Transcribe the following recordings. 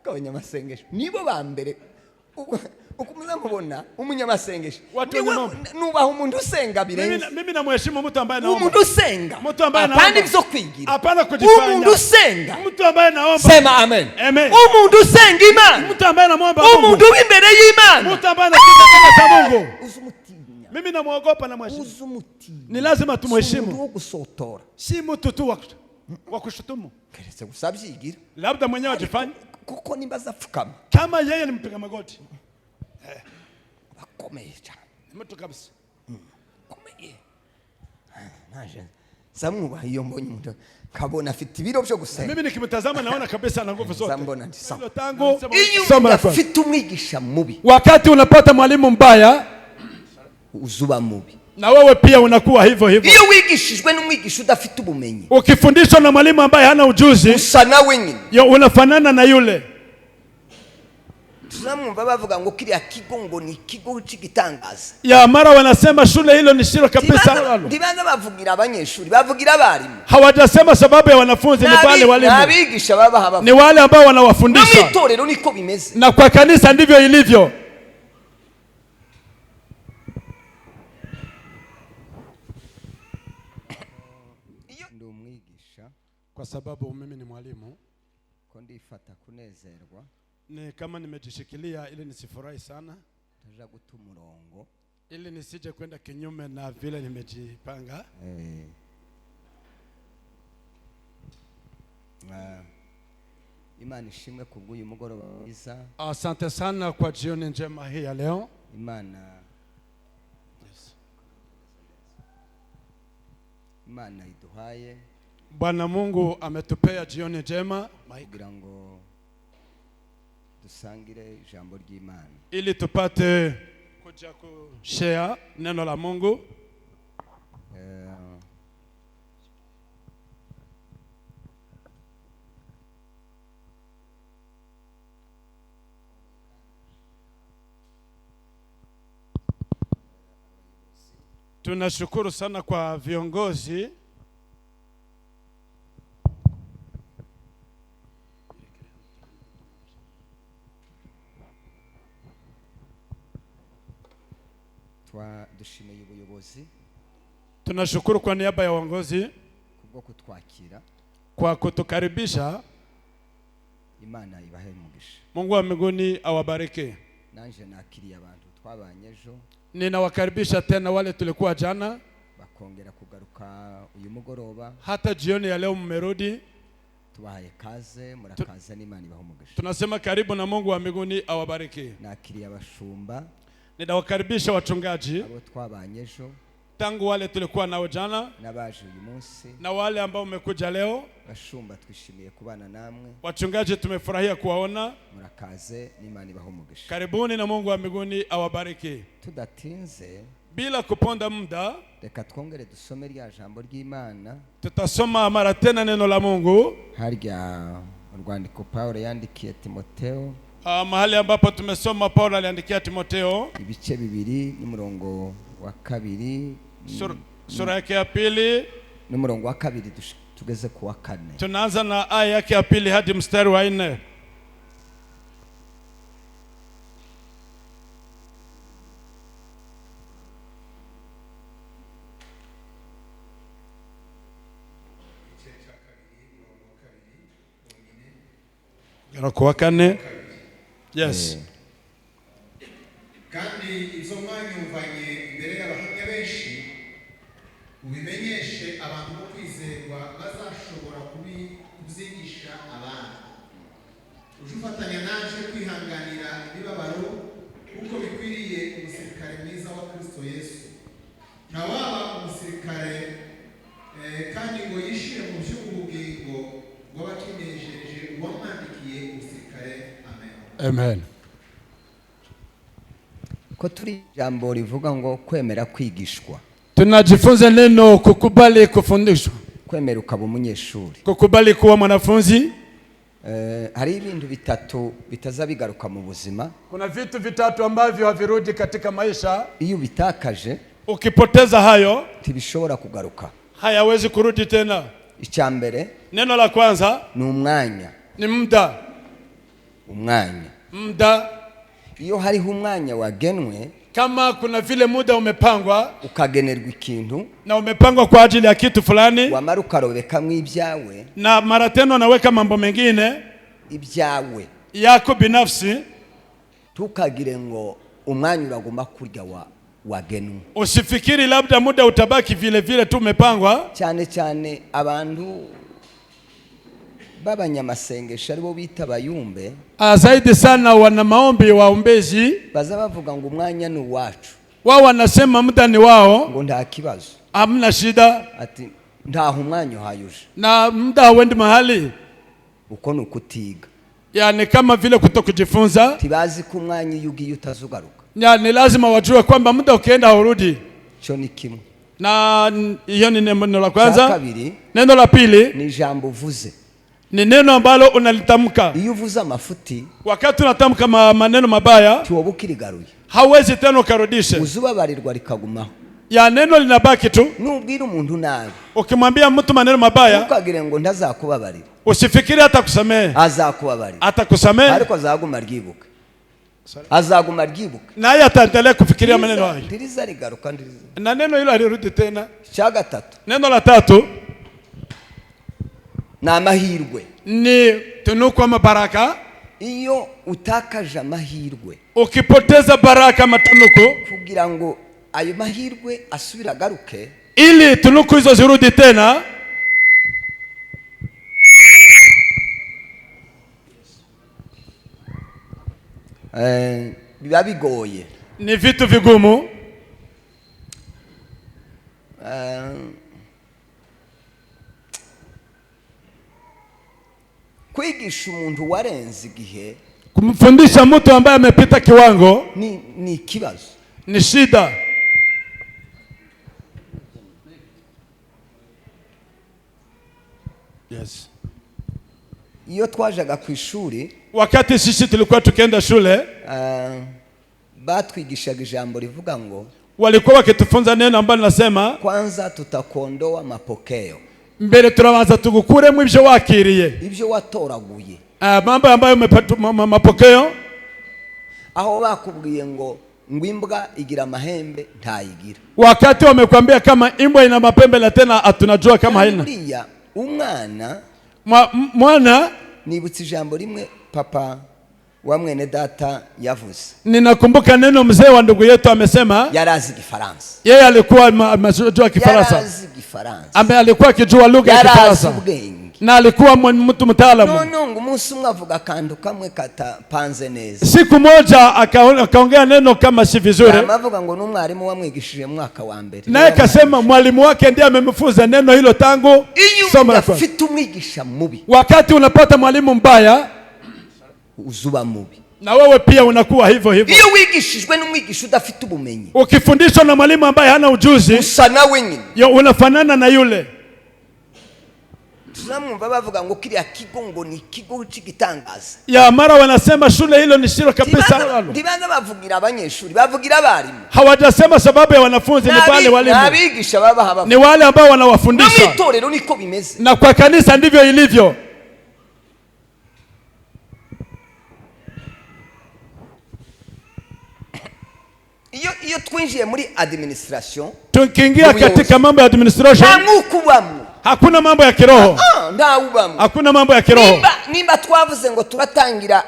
Abanyamasengesho nibo ba mbere ukumuza mubona umunyamasengesho nubaha umuntu usenga birenze. Mimi namheshimu mtu ambaye naomba. Umuntu usenga. Mtu ambaye naomba. Hapana ivyo kwigira. Hapana kujifanya. Umuntu usenga. Mtu ambaye naomba. Sema amen. Amen. Umuntu usenga Imana. Mtu ambaye namuomba Mungu. Umuntu w'imbere y'Imana. Mtu ambaye anakita mbele za Mungu. Uzumutinya. Mimi namuogopa na mheshimu. Uzumutinya. Ni lazima tumheshimu. Umuntu wo gusotora. Si mtu tu wa kushutumu. Keretse gusabyigira. Labda mwenyewe ajifanye. Kuko nimba zafukama. Kama yeye ni mpiga magoti. Bakomeye cyane. Mtu kabisa. Komeye. Naje. Samwubaha iyo mbonye umuntu kabona afite ibiro byo gusenga. Mimi nikimtazama naona kabisa ana nguvu zote. Sambona ndi sawa. Tangu soma afite umwigisha mubi. Wakati unapata mwalimu mbaya, uzuba mubi. Na wewe pia unakuwa hivyo hivyo. Iyo wigishijwe n'umwigisha udafite ubumenyi. Ukifundishwa na mwalimu ambaye hana ujuzi, usana wenyine. Unafanana na yule. Tunamwumva bavuga ngo kiriya kigo ngo ni kigo cy'igitangaza. Ya mara wanasema shule hilo ni shilo kabisa. Ndibanza bavugira abanyeshuri, bavugira abarimu. Hawajasema sababu ya wanafunzi, ni wale walimu. Nabigisha baba haba. Ni wale ambao wanawafundisha. Na itorero niko bimeze. Na kwa kanisa ndivyo ilivyo. Ndio umwigisha kwa sababu mimi ni mwalimu. Ko ndifata kunezerwa. Ni kama nimejishikilia ili nisifurahi sana. Taja guta umurongo. Ili nisije kwenda kinyume na vile nimejipanga. Imana ishimwe kubw'uyu mugoroba mwiza. Asante sana kwa jioni njema hii ya leo. Imana Imana iduhaye. Bwana Mungu ametupea jioni njema kugira ngo dusangire ijambo ry'Imana. Ili tupate kuja kushare neno la Mungu. Tunashukuru sana kwa viongozi dushimiye ubuyobozi. Tunashukuru kwa niaba ya uongozi kubwo kutwakira, kwa kutukaribisha. Imana ibahe umugisha. Mungu wa mbinguni awabariki. Nanje nakiriye abantu twabanye ejo. Ninawakaribisha tena wale tulikuwa jana, bakongera kugaruka uyu mugoroba. Hata jioni ya leo mmerudi. Tubahaye kaze, murakaza n'Imana ibahe umugisha. Tunasema karibu na Mungu wa mbinguni awabariki. Nakiriye abashumba. Ninawakaribisha wachungaji abo twabanye ejo, tangu wale tulikuwa nao jana nabaje uyu munsi, na wale ambao umekuja leo. Bashumba twishimiye kubana namwe. Wachungaji tumefurahia kuwaona. Murakaze n'Imana ibahe umugisha. Karibuni na Mungu wa mbinguni awabariki. Tudatinze, bila kuponda muda, reka twongere dusome rya jambo ry'Imana. Tutasoma mara tena neno la Mungu. Harya urwandiko Paulo yandikiye Timotheo. Mahali ambapo tumesoma Paulo aliandikia Timotheo. Ibice 2 n'umurongo wa 2. Sura yake ya 2 n'umurongo wa 2 tugeze ku wa 4. Tunaanza na aya yake ya 2 hadi mstari wa 4. Kwa 4. Yes. Kandi izo mwanyumvanye imbere y'abahamya benshi, ubimenyeshe abantu bo kwizerwa bazashobora kubyigisha abandi. Ujufatanya naje kwihanganira ibibabaro kuko bikwiriye umusirikare mwiza wa Kristo Yesu. Ntawaba umusirikare kandi ngo yishire mu by'ubugingo bw'abakinejeje uwamwandikiye umusirikare. Amen. Amen. Ko turi jambo rivuga ngo kwemera kwigishwa. Tunajifunza neno kukubali kufundishwa. Kwemera ukaba umunyeshuri. Kukubali kuwa mwanafunzi. Hari ibintu bitatu bitaza bigaruka mu buzima. Kuna vitu vitatu ambavyo havirudi katika maisha. Iyo bitakaje, ukipoteza hayo, tibishobora kugaruka. Hayawezi kurudi tena. Icyambere, neno la kwanza ni umwanya. Ni muda. umwanya. Muda. Iyo hariho umwanya wagenwe, kama kuna vile muda umepangwa ukagenerwa ikintu na umepangwa kwa ajili ya kitu fulani, wamara ukarobekamwo ibyawe, na mara tena unaweka mambo mengine ibyawe yako binafsi, tukagire ngo umwanya uragomba kurya wagenwe. Usifikiri labda muda utabaki vile vile tu umepangwa. Cyane cyane abantu b'abanyamasengesho aribo bita bayumbe, zaidi sana wana maombi waombezi, baza bavuga ngo umwanya ni wacu. Wao wanasema muda ni wao, ngo nta kibazo, hamna shida, ati ntaho umwanya uhayuje, na muda wendi mahali. Uko ni ukutiga, yani kama vile kutokujifunza. Tibazi ko umwanya iyo ugiye utazugaruka, yani lazima wajue kwamba muda ukienda haurudi. Cyo ni kimwe. Na hiyo ni neno la kwanza. Neno la pili ni jambo uvuze, ni neno ambalo unalitamka. Iyo uvuze amafuti, wakati unatamka maneno mabaya, tiwobukirigaruye, hauwezi tena ukarudisha, uzubabarirwa likagumaho. Ya neno linabaki tu. Nubwira umuntu nabi, ukimwambia mtu maneno mabaya, ukagire ngo ndazakubabarira, usifikiri atakusamehe. Azakubabarira, atakusamehe, ariko azaguma ryibuka, azaguma ryibuka, naye ataendelea kufikiria maneno hayo, ndiriza rigaruka, ndiriza, na neno hilo alirudi tena. Cha gatatu, neno la tatu na amahirwe, ni tunuku ama baraka. Iyo utakaje amahirwe, ukipoteza baraka matunuku, kugira ngo ayo mahirwe asubira agaruke, ili tunuku hizo zirudi tena, biba bigoye, ni vitu vigumu. Kwigisha umuntu warenze igihe, kumfundisha mtu ambaye amepita kiwango, ni kibazo, ni shida. Yes. Iyo twajaga ku ishuri, wakati sisi tulikuwa tukienda shule, batwigishaga ijambo rivuga ngo, walikuwa wakitufunza neno ambalo nasema, kwanza tutakondoa mapokeo, mbere turabanza tugukuremo ibyo wakiriye, ibyo watoraguye, mambo ambayo umepata mapokeo. Aho bakubwiye ngo imbwa igira mahembe ntayigira, wakati wamekwambia kama imbwa ina mapembe na tena atunajua kama haina. Buriya umwana, mwana, nibutse ijambo rimwe papa wa mwene data yavuze, ninakumbuka neno mzee wa ndugu yetu amesema, yarazi Kifaransa, yeye alikuwa anajua Kifaransa, yarazi Kifaransa, alikuwa akijua lugha ya Kifaransa, na alikuwa mtu mtaalamu. Ngo umunsi umwe avuga kantu kamwe katapanze neza, siku moja akaongea neno kama si vizuri, amavuga ngo n'umwarimu wamwigishije mwaka wa mbere, naye akasema mwalimu wake ndiye amemfunza neno hilo tangu somo la kwanza. Iyo umwigisha mubi, wakati unapata mwalimu mbaya, uzuba mubi, na wewe pia unakuwa hivyo hivyo. Iyo wigishijwe n'umwigisha udafite ubumenyi, ukifundishwa na mwalimu ambaye hana ujuzi, usa nawe nyine, unafanana na yule. Tunamwumva bavuga ngo kiriya kigo ngo ni kigo cy'igitangaza, ya mara wanasema shule hilo ni shiro kabisa. Ndibanza bavugira abanyeshuri, bavugira abarimu, hawajasema sababu ya wanafunzi, ni wale walimu, nabigisha baba haba, ni wale ambao wanawafundisha. No mitorero niko bimeze, na kwa kanisa ndivyo ilivyo. Iyo twinjiye muri administration, tukiingia katika mambo ya administration, hakuna mambo ya kiroho, hakuna mambo ya kiroho. Nimba twavuze ngo turatangira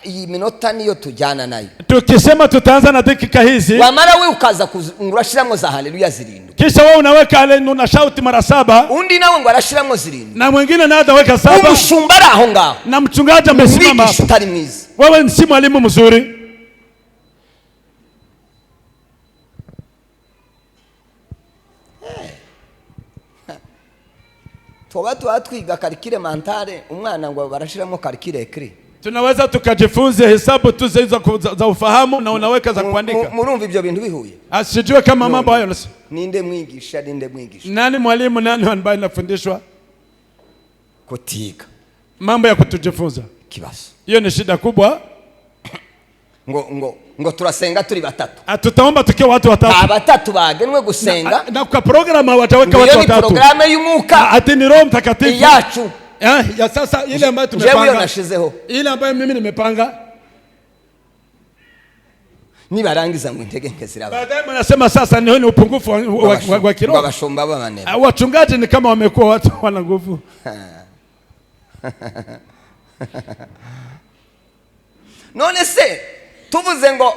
iyi minota niyo tujyana nayo, tukisema tutaanza na dakika hizi, wamara we ukaza kurashiramo za haleluya zirindwi, kisha wewe unaweka una shout mara 7, undi nawe ngo arashiramo zirindwi, na mwingine naye ataweka 7, umushumba aho ngaho, na mchungaji amesimama hapo. Utari mwiza, wewe si mwalimu mzuri. Tuba twiga calcul mentale, umwana ngo barashiramo calcul écrit, tunaweza tukajifunza hesabu tu za ufahamu na unaweka za kuandika. Murumva ibyo bintu bihuye? Asijue kama mambo hayo. Ninde mwigisha? Nani mwalimu? Nani ambaye anafundishwa? Kutiga mambo ya kutujifunza, kibazo. Hiyo ni shida kubwa. Ngo turasenga turi batatu, tutaomba tukiwa watu watatu, abatatu bagenwe gusenga, na kwa programa wataweka watu watatu, ni programa y'umwuka, ati ni Roho Mtakatifu yacu Ya sasa ile ambayo tumepanga. Ile ambayo mimi nimepanga. Nibarangiza ngo intege nkesira. Baadaye mnasema sasa ni upungufu wa kiroho. Babashomba b'abane. Wachungaji ni kama wamekuwa watu wana nguvu. None se tuvuze ngo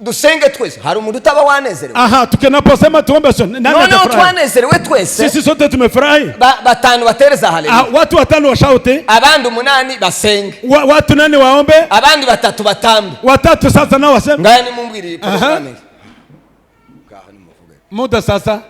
dusenge twese hari umuntu utaba wanezerewe. Aha, tukenaposema tuombe nani atafurahi? None twanezerewe twese. Sisi sote tumefurahi. Batanu batereza haleluya. Watu 5 washauti. Abandi 8 basenge. Watu 8 waombe. Abandi 3 batambe. 3 sasa nao waseme. Ngani mumbwiri programme. Muda sasa.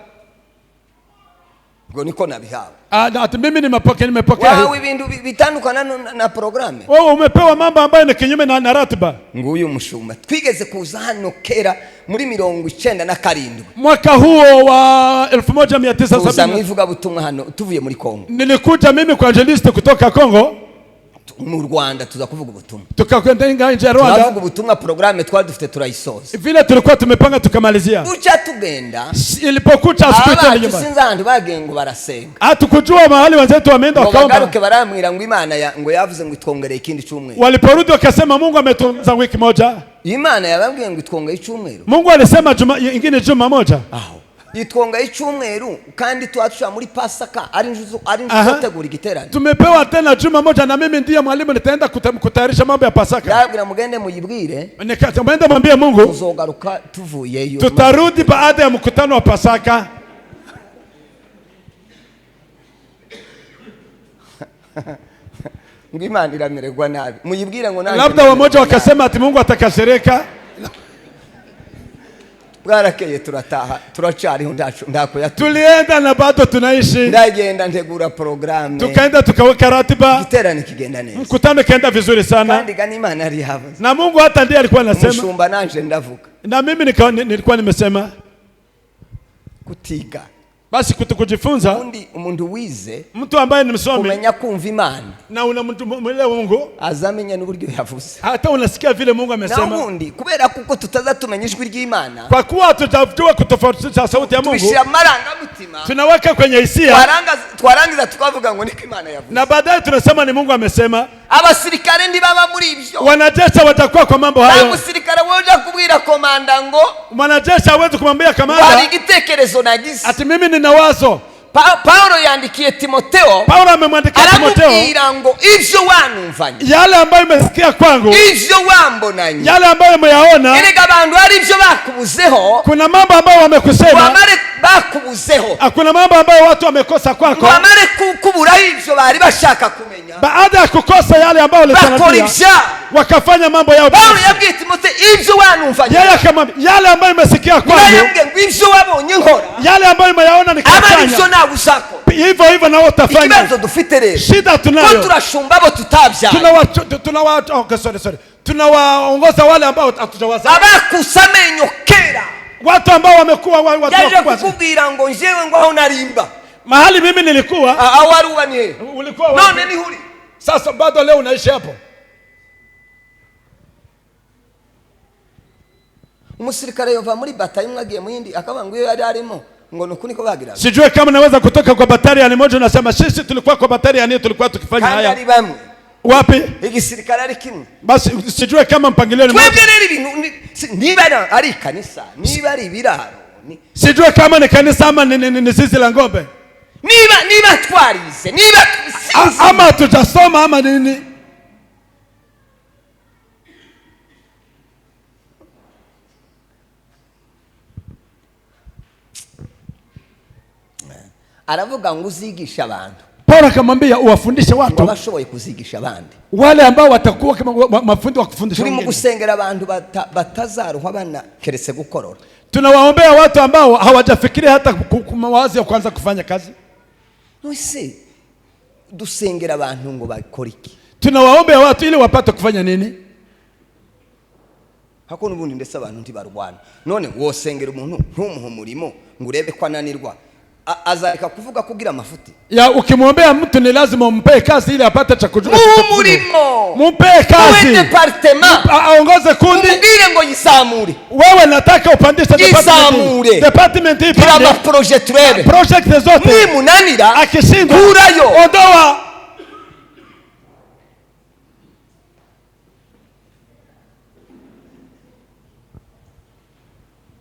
Ngo niko nabihawe. Ati mimi nimepokea. Wao ibintu bitandukana na programme. Wewe umepewa mambo ambayo ni kinyume na ratiba. Nguyu mushumba. Twigeze kuza hano kera muri 97 mwaka huo wa 1970. Kuza mwivuga butumwa hano tuvuye muri Kongo. Nilikuja mimi kwa evangelist kutoka Kongo. Mu Rwanda tuza kuvuga ubutumwa. Tukakwenda nje ya Rwanda. Tuvuga ubutumwa programme twari dufite turayisoza. Vile tulikuwa tumepanga tukamalizia. Ucha tugenda. Ilipokucha asikuita nyumbani. Sinza andu bagengo barasenga. Hatukujua mahali wenzetu wameenda wakaomba. Bagaruke baramwira ngo Imana ngo yavuze ngo itwongere ikindi cyumweru. Waliporudi wakasema Mungu ametunza wiki moja. Imana yababwiye ngo itwongere icyumweru. Mungu alisema ingine juma moja. Itwonga icyumweru kandi tuatusha muri Pasaka ari njuzo tegura igiterane. Tumepewa tena juma moja na mimi ndiye mwalimu nitaenda kutayarisha mambo ya Pasaka. Yabwira mugende muyibwire. Nikaenda mwambie Mungu. Tuzogaruka tuvuyeyo. Tutarudi baada ya mkutano wa Pasaka. Ngimana iramererwa nabi. Muyibwire ngo naje. Labda wamoja wakasema ati Mungu atakasirika. Bwarakeye turataha turacari ndako ya tulienda na bado tunaishi. Ndagenda ntegura programme. Tukaenda tukaweka ratiba. Giterane kigenda neza. Mkutano kaenda vizuri sana. Kandi gani Imana ari hava. Na Mungu hata ndiye alikuwa anasema. Mushumba nanje ndavuga. Na mimi nilikuwa nimesema kutiga. Basi kujifunza. Umuntu wize. Mtu ambaye ni msomi. Umenya kumva Imana. Na unamwelewa Mungu. Azamenya n'uburyo yavuze. Hata unasikia vile Mungu amesema. Na undi kubera kuko tutaza tumenya ijwi ry'Imana. Kwa kuwa tutajua kutofautisha sauti ya Mungu. Tushia maranga mutima. Tunaweka kwenye hisia. Twarangiza tukavuga ngo niko Imana yavuze. Na baadaye tunasema ni Mungu amesema. Abasirikare ndi baba muri ibyo. Wanajeshi watakuwa kwa mambo hayo. Na musirikare woja kubwira komanda ngo. Mwanajeshi hawezi kumwambia kamanda. Wali gitekerezo nagize. Ati mimi nina wazo. Paulo yandikiye Timotheo. Paulo amemwandikia Timotheo. Aramubwira ngo ivyo wanumvanye. Yale ambayo umesikia kwangu. Ivyo wambonanye. Yale ambayo umeyaona. Erega abantu ari ivyo bakubuzeho. Kuna mambo ambayo wamekusema. Wamare bakubuzeho. Kuna mambo ambayo watu wamekosa kwako. Wamare kubura ivyo bari bashaka kumenya. Baada ya kukosa yale ambayo ulitarajia. Wakafanya mambo yao. Paulo yabwiye Timotheo ivyo wanumvanye. Yeye kama yale ambayo umesikia kwangu. Ivyo wabonye nkora. Yale ambayo umeyaona nikafanya. Usako. Hivyo na utafanya. Ikibazo dufite rero. Shida tunayo. Ko turashumba abo tutabya. Tunawaongoza wale ambao hatujawazaa. Abakusamenyo kera. Watu ambao wamekuwa watu yaje kukubwira ngo njewe ngo aho narimba. Mahali mimi nilikuwa. Awaruba ni. Ulikuwa wapi? None ni huri. Sasa bado leo unaishi hapo. Umusirikare yova muri batayi mwagiye muhindi akabanga iyo yari arimo. Sijue kama naweza kutoka kwa batalioni moja unasema sisi tulikuwa kwa batalioni tulikuwa tukifanya haya. Wapi? Igisirikare ari kimwe. Basi sijue kama mpangilio ni moja. Twebwe rero ibintu niba ari kanisa, niba ari ibiraro. Sijue kama ni kanisa ama ni zizi la ng'ombe. Niba twarize, niba ama tutasoma ama nini? Aravuga ngo uzigisha abantu. Paulo akamwambia uwafundishe watu. Wabashoboye kuzigisha abandi. Wale ambao watakuwa kama mafundi wa kufundisha wengine. Turi mu gusengera abantu batazaruha bana keretse gukorora. Tunawaombea watu ambao hawajafikiria hata kumawazi ya kwanza kufanya kazi. Nose dusengera abantu ngo bakore iki? Tunawaombea watu ili wapate kufanya nini? Hakuna ubundi ndetse abantu ntibarwana. None wosengera umuntu ntumuhe umurimo ngo urebe ko ananirwa. Azarika kuvuga kugira amafuti. Ya ukimwombea mtu ni lazima umpe kazi ili apate cha kujua. Umurimo. Mumpe kazi. Uwe departement. Aongoze kundi. Umugire ngo yisamure. Wewe nataka upandishe department. Department hii pande. Kila project wewe. Project zote. Ni munanira. Akishindwa. Kurayo. Ondoa.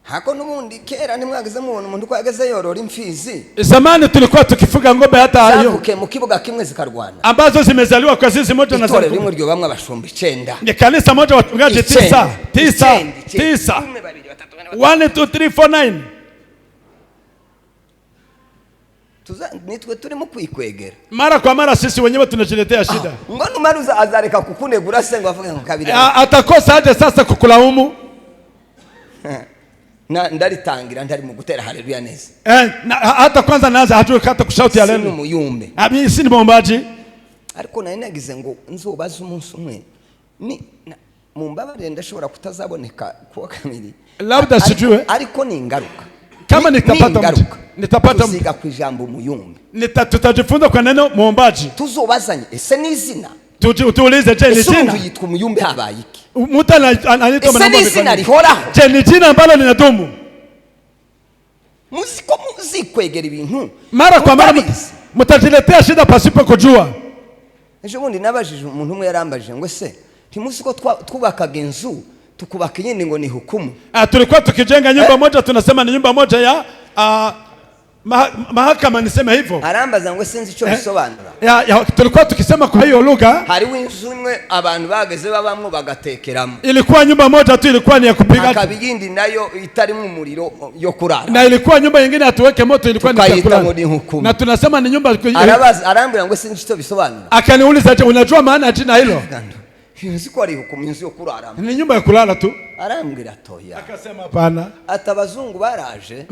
hako nubundi kera nimwageze mubona umuntu ko yageze yorora imfizi. Zamani tulikuwa tukifuga ng'ombe hata hiyo. Zavuke mu kibuga kimwe zikarwana. Ambazo zimezaliwa kwa zizi moja na zitore rimwe ryo bamwe abashumba 9. Ni kanisa moja wachungaji 9. 1 2 3 4 9. Nitwe turimo kwikwegera. Mara kwa mara sisi wenyewe tunajiletea shida. Ngono maruza azareka kukunegura sengo avuge ngo kabiri. Atakosa aje sasa kukulaumu. Ndaritangira ndari mu gutera haleluya neza. Hata kwanza naanza hajui hata kushauti haleluya. Sinu muyumbe. Abi sini mwombaji. Ariko nari nagize ngo nzobaza umunsi umwe. Ni mumbabarire ndashobora kutazaboneka kuwa kabiri. Labda sijue. Ariko ni ingaruka. Kama nitapata tuziga ku ijambo muyumbe. Tutajifunza kwa neno mwombaji. Tuzobazanye ese ni izina. Tuulize je ni jina. Ese yitwa muyumbe habaye iki? Muta anaitwa ese ni izina rihoraho. Je ni jina ambalo linadumu. Muziko muzikwegera ibintu. Mara kwa mara mutajiletea shida pasipo kujua. Ejo bundi nabajije umuntu umwe yarambajije ngo ese ntimusiko twubakaga inzu tukubaka nyine ngo ni hukumu. Tulikuwa tukijenga nyumba moja tunasema ni nyumba moja ya mahakama nisema hivyo. Arambaza ngo sinzi ico bisobanura. Tulikuwa tukisema kwa hiyo lugha. Hari winzu imwe abantu bageze babamwe bagatekeramo. Ilikuwa nyumba moja tu ilikuwa ni ya kupiga. Akabigindi nayo itarimo umuriro yo kurara. Na ilikuwa nyumba nyingine atuweke moto ilikuwa ni ya kulala. Na tunasema ni nyumba. Arambira ngo sinzi ico bisobanura. Akaniuliza je unajua maana ya jina hilo? Siko ari hukumu inzu yo kurara. Ni nyumba ya kulala tu. Arambira toya. Akasema hapana. Atabazungu baraje.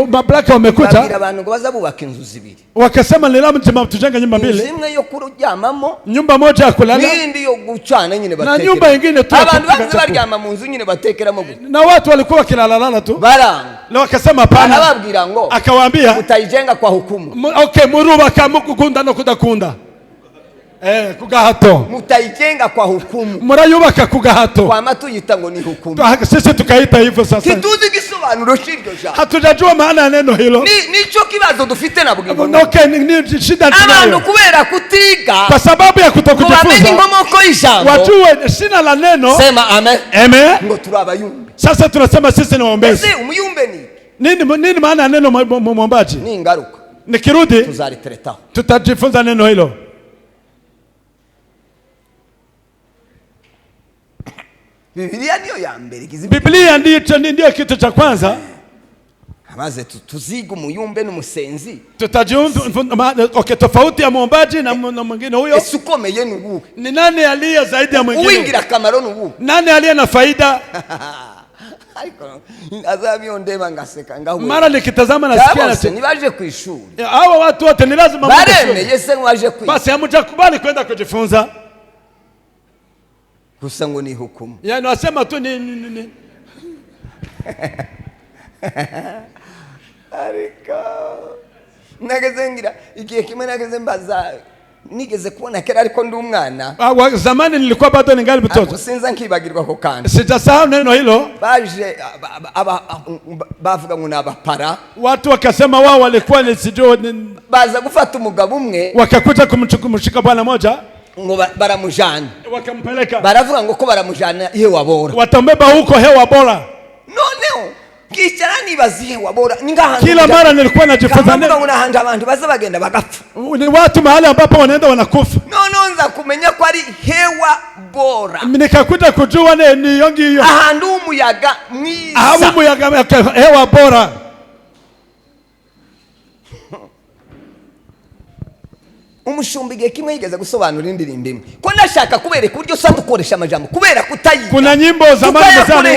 Mablaka wamekuja. Babira abantu ngo bazabubaka inzu zibiri. Wakasema ni lazima tujenga nyumba mbili. Zimwe yo kuryamamo. Nyumba moja ya kulala. Nindi yo gucana nyine batekera. Na nyumba nyingine tu. Abantu bazi baryama mu nzu nyine batekeramo. Na watu walikuwa wakilala tu. Baranga. Na wakasema hapana. Arababwira ngo. Akawaambia utayijenga kwa hukumu. Okay, murubaka mukunda no kudakunda. Kugahato. Mutayijenga kwa hukumu. Murayubaka kugahato. Kwa matuyita ngo ni hukumu. Sisi tukaita hivyo sasa. Situzi gisobanuro shiryo ja. Hatujajua maana ya neno hilo. Nico kibazo dufite na bugimbo. Okay, ni shida tunayo. Abantu kubera kutiga. Kwa sababu ya kutokujifunza. Wamenye ngomoko y'ijambo. Wajue shina la neno. Sema amen. Amen. Ngo turabayumbe. Sasa tunasema sisi ni waombezi. Ese umuyumbe ni? Nini maana ya neno mwombaji? Ni ingaruka. Nikirudi tuzaliteretaho. Tutajifunza neno hilo. Biblia niyo ya mbere. Biblia ndio kitu cha kwanza. Amaze tuziga umuyumbe n'umusenzi. Tutajifunza tofauti ya mwombaji na mwingine huyo. Ese ukomeye ni ubu. Ni nani aliye zaidi ya mwingine? Uwingira kamaro ni ubu. Nani aliye na faida? Ariko azabyo ndeba ngaseka ngaho. Mara nikitazama nasikia na nibaje ku ishuri. Hawa watu wote ni lazima baremeye se waje ku. Basi hamjakubali kwenda kujifunza. Gusa ngo ni hukumu. Yaani wasema tu ni Ariko nageze ngira igihe kimwe nageze mbaza nigeze kubona kera ariko ndi umwana. Zamani nilikuwa bado ningali mtoto. Sinza nkibagirwa ko kandi. Sijasahau neno hilo. Baje bavuga ngo nabapara. Watu wakasema wao walikuwa ni sijui baza gufata umugabo umwe. Wakakuja kumshika bwana moja. Ngo baramujana. Wakampeleka. Baravuga ngo ko baramujana hewa bora. Watambeba huko hewa bora. Noneo kichara nibazi hewa bora. Ningahantu. Kila mara nilikuwa najifunza neno. Kama unahanda abantu baza bagenda bagapfa. Ni watu mahali ambapo wanaenda wanakufa. Nononza kumenya ko ari hewa bora. Nikakuja kujua ni yongi hiyo. Ahandu umuyaga mwiza. Ahandu umuyaga hewa bora. Umushumbigiye kimwe yigeze gusobanura indirimbo imwe ko ndashaka kubereka uburyo usa dukoresha amajambo kubera kutayiga. Kuna nyimbo zamani mezani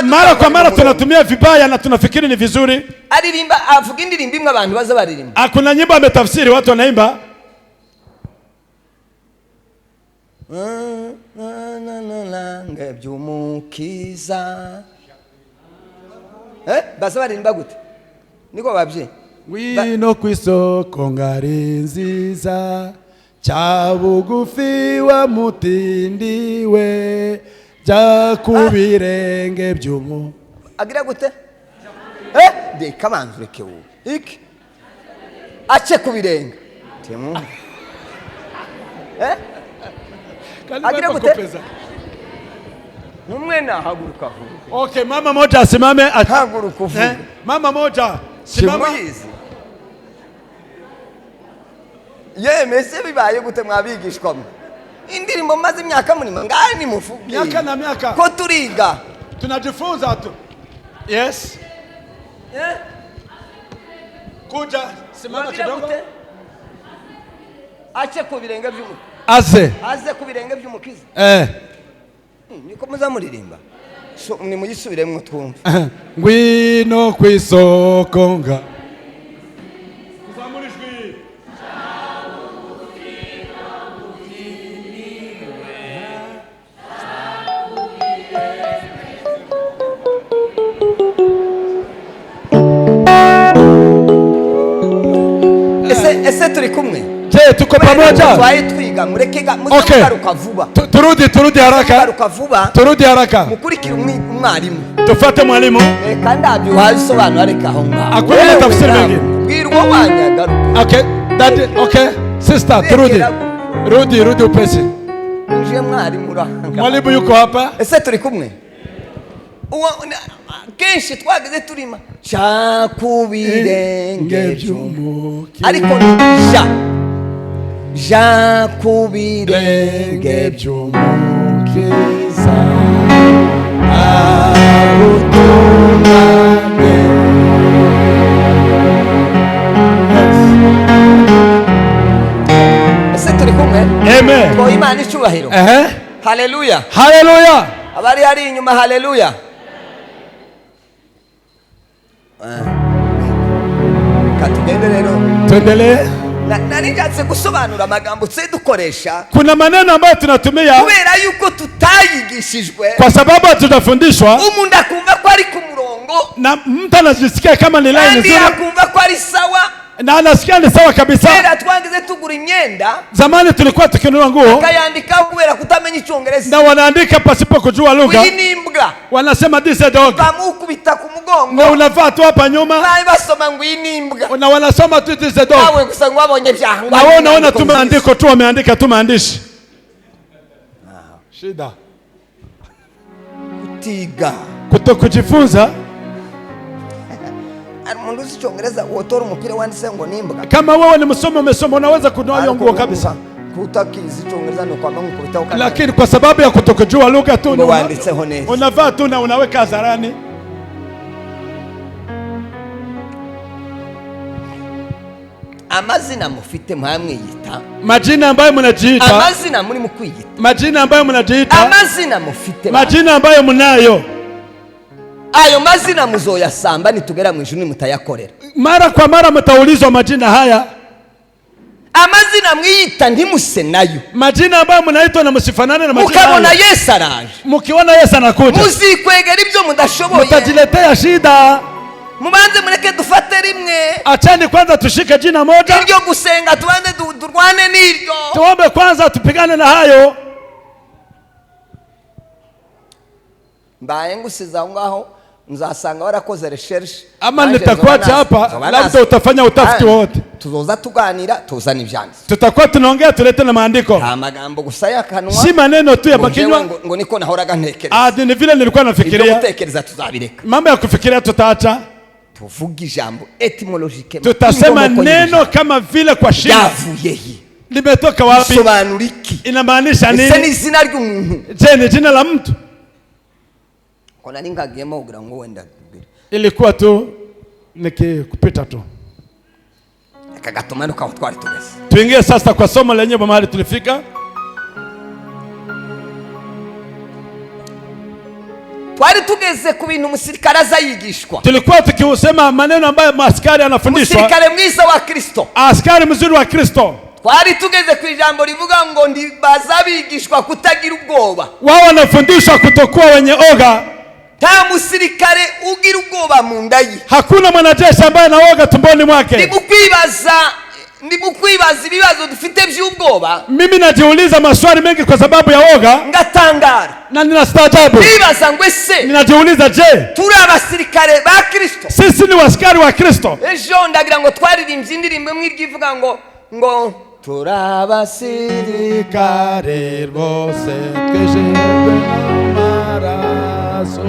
mara kwa mara tunatumia vibaya na tunafikiri ni vizuri. Aririmba avuga indirimbo imwe abantu baza baririmba. Kuna nyimbo ametafsiri watu wanaimba. Ngebyumukiza. Baza baririmba gute? Niko babye. Wino kwisoko ngari nziza cyabugufi wa mutindiwe jya kubirenge by'umu agira gute de kamanzureke wo iki ace kubirenge temu agira gute Numwena haguruka vuga. Okay, mama moja asimame haguruka vuga. Mama moja simama. Mese bibaye gute mwabigishwa mwe? Indirimbo maze imyaka munima ngani muvuge. Myaka na myaka. Ko turiga. Tunajifunza tu. Yes. Kuja simama kidogo. Ache ku birenge by'umukiza. Aze ku birenge by'umukiza. Niko muzamuririmba. So ni muyisubiremo twumva. Ngwino kwisokonga. Kuzamurijwi. Ese turi kumwe? Je, tuko pamoja. Twaye twiga murekega muzamugaruka vuba. Turudi haraka. Mugaruka vuba. Turudi haraka. Mukurikira umwarimu. Tufate mwalimu. Kandi abyo habisobanura reka aho ngaho. Akwenda tafsiri mengi. Bwirwa wanyagaruka. Okay, daddy, okay. Sister, turudi. Rudi upesi. Nje mwarimu rahanga. Mwalimu yuko hapa. Ese turi kumwe? Kenshi twageze turima cyakubirenge by'umukiza. Ariko ja kubirenge by'umukiza arutunganye. Ese turi kumwe? Amen. Ko Imana icyubahiro. Haleluya. Haleluya. Abari hari inyuma haleluya. Katugende rero. Tuendelee. Nani njatse gusobanura amagambo tse dukoresha. Kuna maneno ambayo tunatumia kubera yuko tutayigishijwe. Kwa sababu tutafundishwa. Umuntu akumva ko ari ku murongo. Na mtu anajisikia kama ni line nzuri. Akumva ko ari sawa. Na anasikia ni sawa kabisa. Era twangize tugura imyenda. Zamani tulikuwa tukinunua nguo. Akayandika kubera kutamenya Icyongereza. Na wanaandika pasipo kujua lugha. Inimbwa. Wanasema this is dog. Kamukubita ku mugongo. Na unavaa tu hapa nyuma. Na basoma ngo inimbwa. Na wanasoma tu this is dog. Nawe gusa ngo abonye byaha. Na wewe unaona tu maandiko tu wameandika tu maandishi. Shida. Kutiga. Kutokujifunza. Mundu Icyongereza wotora umupira wanditse ngo nimbwa. Kama wewe ni msomo umesoma unaweza kununua hiyo nguo kabisa. Kutakizi Icyongereza no kwamba nkubita ukana. Lakini kwa sababu ya kutokujua lugha tu wanditseho neza. Unavaa tu na unaweka hadharani. Amazina mufite mwamwiyita. Majina ambayo mnajiita. Amazina muri mukwiyita. Majina ambayo mnajiita. Amazina mufite. Majina ambayo mnayo. Ayo mazina muzoyasamba nitugera mu ijuru mutayakorera. Mara kwa mara mtaulizwa majina haya. Amazina mwiyita ntimuse nayo. Majina ambayo mnaitwa na msifanane na majina. Mukabona Yesu araje. Mukiona Yesu anakuja. Muzikwegera ibyo mudashoboye. Mutajiletea shida. Mubanze mureke dufate rimwe. Achani kwanza tushike jina moja. Iryo gusenga tubanze durwane niryo. Tuombe kwanza tupigane na hayo. Mbaye ngusiza aho ngaho nzasanga warakoze research. Ama nitakuacha hapa labda utafanya utafiti wote. Tuzoza tuganira tuzana ivyanditswe. Tutakuwa tunaongea tulete na maandiko. Amagambo gusa yakanwa. Si maneno tu ya makinywa. Ngo niko nahoraga ntekereza. Ni vile nilikuwa nafikiria. Ibyo gutekereza tuzabireka. Mambo ya kufikiria tutaacha. Tuvuge ijambo etymologique. Tutasema neno kama vile kwa shida. Yavuye hi. Limetoka wapi? Sobanura iki? Inamaanisha nini? Ese ni izina ry'umuntu. Je, ni jina la mtu? Kona ningagiyemo ugira ngo wenda. Ilikuwa tu nikupita tu. Akagatomano kwa twari tugeze. Tuingie sasa kwa somo lenyewe mahali tulifika. Twari tugeze ku bintu umusirikare azayigishwa. Tulikuwa tukisema maneno ambayo askari anafundishwa. Umusirikare mwiza wa Kristo. Askari mzuri wa Kristo. Twari tugeze ku ijambo rivuga ngo bazabigishwa kutagira ubwoba. Wao wanafundishwa kutokuwa wenye oga. Ta musirikare ugira ubwoba mu ndayi. Hakuna mwanajeshi ambaye anaoga tumboni mwake. Ndimukwibaza ibibazo dufite by'ubwoba. Mimi najiuliza maswali mengi kwa sababu ya oga. Ngatangara. Na ninastaajabu. Nibaza ngo ese. Ninajiuliza je, turi abasirikare ba Kristo? Sisi ni askari wa Kristo. Ejo ndagira ngo twaririmbye indirimbo mwiryivuga ngo turi abasirikare rwose twejejwe n'amaraso. maso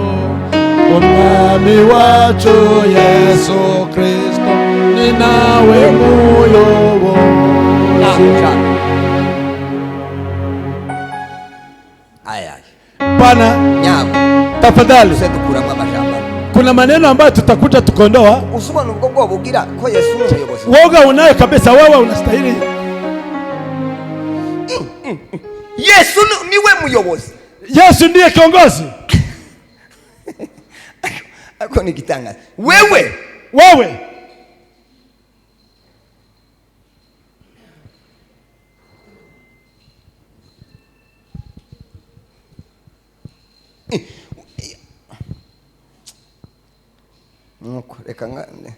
umwami wacu Yesu Kristo ni nawe muyobozi. Bwana tafadhali kuna maneno ambayo tutakuja tukondoa. Usubona ubwo bwoba ugira ko Yesu umuyobozi. Woga unayo kabisa, wewe unastahili. Yesu niwe muyobozi. Yesu ndiye kiongozi. Ako ni kitangaza. Wewe reka ngane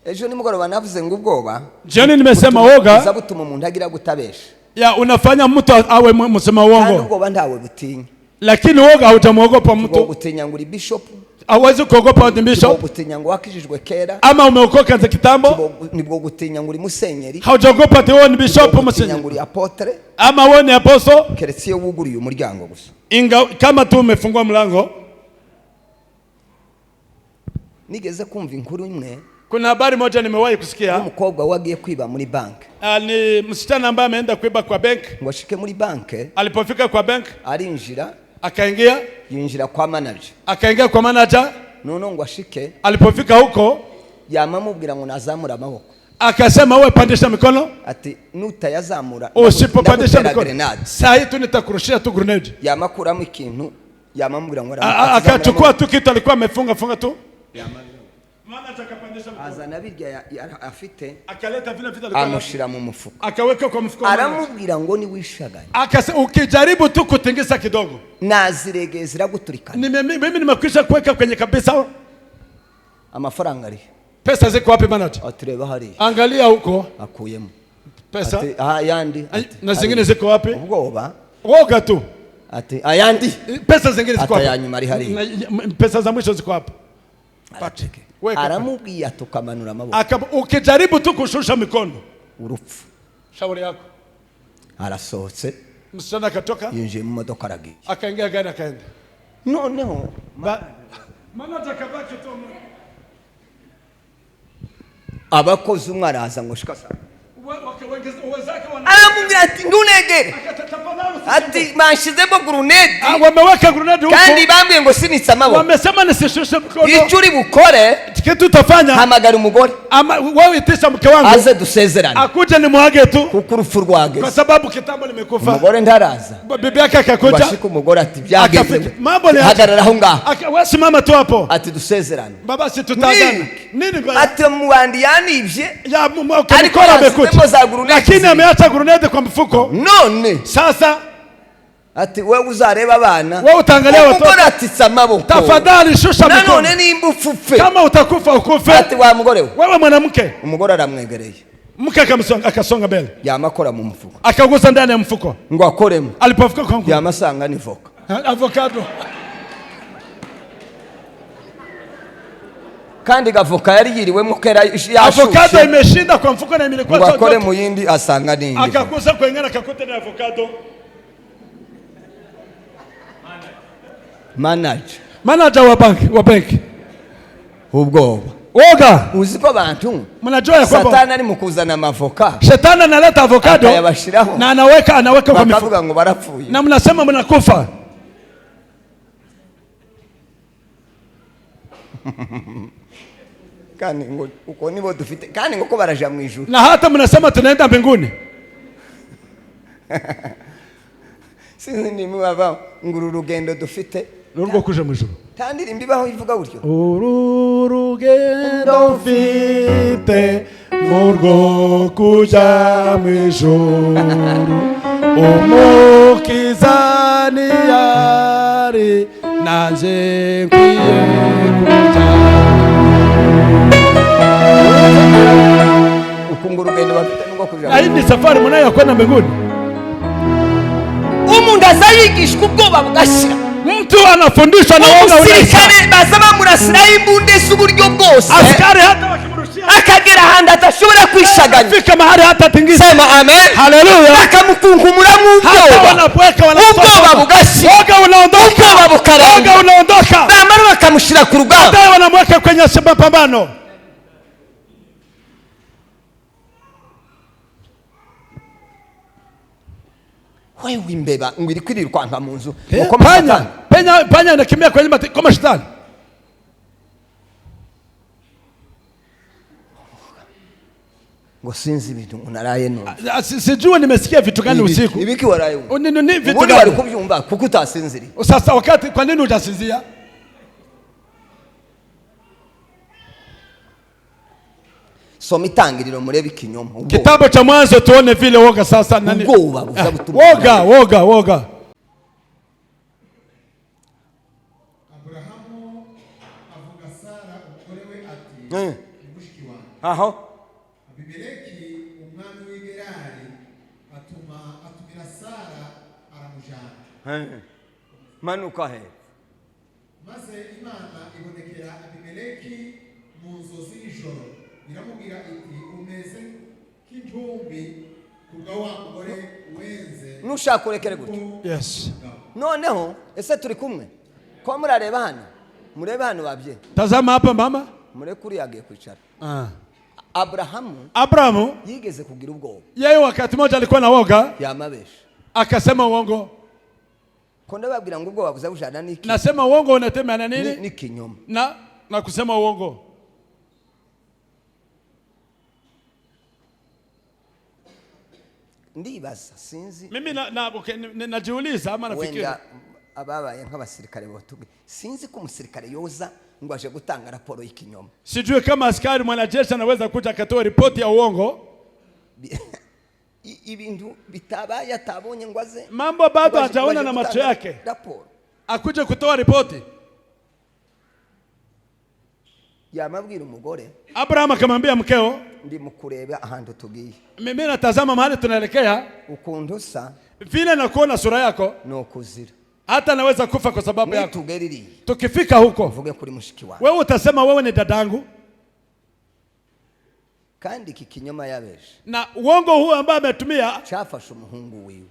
ejo nimugoroba navuze ngo ubwoba. Jeni nimesema woga zabutuma umuntu agira gutabesha. Ya unafanya mtu awe msema uongo. Ubwoba ndawe butinya. Lakini woga hutamuogopa mtu. Gutinya nguri bishop. Hawezi kuogopa bishop. Gutinya ngo wakijijwe kera. Ama umeokoka za kitambo. Nibwo gutinya nguri musenyeri. Haujaogopa tewe ni bishop musenyeri. Nguri apotre. Ama wewe ni apostle. Keretse yo wuguriye umuryango gusa. Inga kama tu umefungua mlango. Nigeze kumva inkuru imwe. Kuna habari moja nimewahi kusikia. Umukobwa wagiye kwiba muri bank. Ni msichana ambaye ameenda kuiba kwa bank. Ngo ashike muri bank. Alipofika kwa bank, arinjira. Akaingia. Yinjira kwa manager. Akaingia kwa manager. Nono ngo ashike. Alipofika huko, yamamubwira ngo nazamura amaboko. Akasema wewe pandisha mikono. Ati nutayazamura. Usipopandisha mikono. Saa hii tu nitakurushia tu grenade. Yamakuramo ikintu. Yamamubwira ngo akachukua tu kitu alikuwa amefunga tu. Maana atakapandisha mkono. Azana birya afite. Akaleta vile vitu alikuwa amushira mu mufuko. Akaweka kwa mfuko. Aramubwira ngo ni wishaganye. Akasema ukijaribu tu kutingisa kidogo. Naziregezira guturikana. Mimi nimekwisha kuweka kwenye kabisa. Amafaranga ari. Pesa ziko wapi manager? Atureba hari. Angalia huko. Akuyemo. Pesa. Ati ayandi. Na zingine ziko wapi? Ubwoba. Woga tu. Ati ayandi. Pesa zingine ziko wapi? Atayanyuma ari hari. Pesa za mwisho ziko wapi? Patrick. Aramubwiye tukamanura amaboko. Ukijaribu tu kushusha mikono urupfu. Shauri yako. Arasohotse. Msichana akatoka. Yinjiye mu modoka aragiye. Akaingia gari akaenda. Noneho manager kabaki tu. Abakozi umwe araza ngo shikasa. Aramubwira ati ndunegere. Ati mashizemo grenade. Wameweka grenade huko. Kandi bambwiye ngo sinitsa amaboko. Wamesema nisishushe mkono. Icuri bukore. Kitu utafanya. Hamagara umugore. Wewe itisha mke wangu. Aze dusezerane. Akuje ni muage tu. Kuko urupfu rwageze. Kwa sababu kitambo nimekufa. Umugore ndaraza. Bibi yake akakuja. Bashika umugore ati byageze. Mambo ni hagarara aho ngaho. Wewe simama tu hapo. Ati dusezerane. Baba si tutagana. Nini baba? Ati muwandi yanibye. Ya mkora amekuja. Lakini ameacha grenade kwa mfuko. None. Sasa ati wewe uzareba abana. Wewe utaangalia watoto. Umugore ati samaboko. Tafadhali shusha mikono. None nimba ufufe. Kama utakufa ukufe. Ati wa mugore wewe mwanamke. Umugore aramwegereye. Mke akasonga mbele. Yamakora mu mfuko. Akagusa ndani ya mfuko. Ngo akoremo. Alipofika kwangu. Yamasanga ni voka. Avocado. Kandi gavoka yari yiriwemo kera yashushe. Avocado imeshinda kwa mfuko na imilikuwa sote. Ngakore mu yindi asanga nini. Akagusa kwengana akakuta na avocado. Manager wa banki. Ubwoba. Woga. Uziko bantu. Mnajua ya kwamba Satani ari mukuzana avoka. Shetani analeta avocado. Na anaweka kwa mifuko. Bakavuga ngo barapfuye. Na mnasema mnakufa. Kandi ngo uko nibo dufite kandi ngo ko baraja mu ijuru. Na hata mnasema tunaenda mbinguni. Sinzi ni mwaba nguru rugendo dufite. Nurwo kuja mu ijuru. Kandi imbibaho ivuga buryo. Uru rugendo mfite nurwo kuja mu ijuru. Umukizani yari nanje nkwiye kuja. Ukunguru rugendo bafite nurwo kuja. Ayi ni safari munayo kwenda mbinguni. Umuntu azayigishwa ubwoba bugashira. Mtu anafundishwa na woga unaisha. Umusirikare bazaba murasira imbunde z'uburyo bwose. Askari hata wakimurushia. Akagera handa atashobora kwishaganya. Fika mahali hata tingiza. Sema amen. Haleluya. Akamukunkumura mu ubwoba. Hata wanapweka ubwoba bugashira. Woga unaondoka. Ubwoba bukaranga. Woga unaondoka. bakamushira ku rugamba, baadaye wanamweka kwenye mapambano. Wewe imbeba ngiri kwirirwanka mu nzu, panya anakimbia kwenye kama shetani. Ngo sinzi ibintu unaraye no. Sijui nimesikia vitu gani usiku. Ibiki waraye. Ni vitu gani wari kubyumva kuko utasinziri. Sasa wakati kwa nini utasinzia? Soma Itangiriro murebe ikinyoma. Kitabu cha Mwanzo tuone vile woga sasa nani. Woga. Abrahamu avuga Sara umugore we ati mushiki wanjye. Aho. Abimeleki umwami w'Igerari atumira Sara aramujana. Manuka he. Maze Imana ibonekera Abimeleki mu nzozi y'ijoro, iramubwira iti umeze nk'intumbi kubwa wa mugore wenze. Nushaka urekere gutyo. Yes. Noneho ese turi kumwe. Kwa murareba hano. Murebe hano babye. Tazama hapa mama. Murekuri yagiye kwicara. Abrahamu yigeze kugira ubwoba. Yeye wakati mmoja alikuwa na woga. Yamabesha. Akasema uongo. Konde babwira ngo ubwoba buzabujana niki? Nasema uongo unatema na nini? Ni kinyoma. Na kusema uongo. Ndibaza sinzi. Mimi najiuliza ama nafikiri. Wenda ababaye nk'abasirikare botuge. Sinzi ko umusirikare yoza ngo aje gutanga raporo y'ikinyoma. Sijui kama askari mwanajeshi anaweza kuja akatoa ripoti ya uongo. Ibintu bitabaye atabonye ngo aze. Mambo bado hajaona na macho yake. Raporo. Akuje kutoa ripoti. Yamabwira umugore. Abraham akamwambia mkeo, ndi mukureba ahantu tugiye. Mimi natazama mahali tunaelekea. Ukuntu sa vile nakuona sura yako no kuzira. Hata naweza kufa kwa sababu yako. Tukifika huko uvuge kuri mushiki wangu. Wewe utasema wewe ni dadangu. Kandi kikinyoma yabesha. Na uongo huu ambao ametumia chafasha umuhungu wiwe.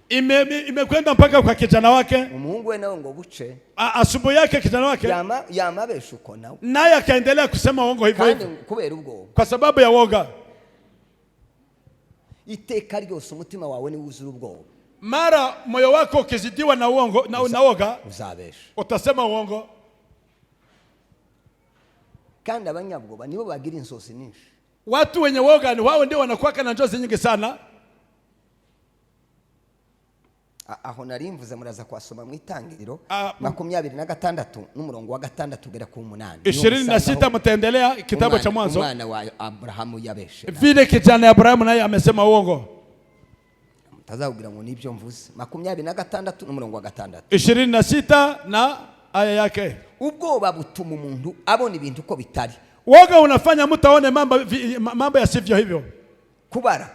Imekwenda mpaka kwa kijana wake. Umuhungu we nawe ngo buce. Asubuhi yake kijana wake. Yamabesha uko nawe. Naye akaendelea kusema uongo hivyo hivyo. Kandi kubera ubwo. Kwa sababu ya woga. Iteka ryose umutima wawe ni wuzura ubwoba. Mara moyo wako ukizidiwa na uongo na woga uzabesha. Utasema uongo. Kandi abanyabwoba nibo bagira insosi nyinshi. Watu wenye woga ni wao ndio wanakuwa na njozi nyingi sana. Aho narimvuze muraza kwasoma mu Itangiriro 26 n'umurongo wa 6 tugera ku 8. 26 mtaendelea kitabu cha Mwanzo. Mwana wa Abrahamu yabeshe. Vile kijana Abrahamu naye amesema uongo. Mtazakugira ngo nibyo mvuze. 26 n'umurongo wa 6. 26 na aya yake. Ubwoba butuma umuntu abona ibintu uko bitari. Woga unafanya mtu aone mambo yasivyo hivyo. Kubara.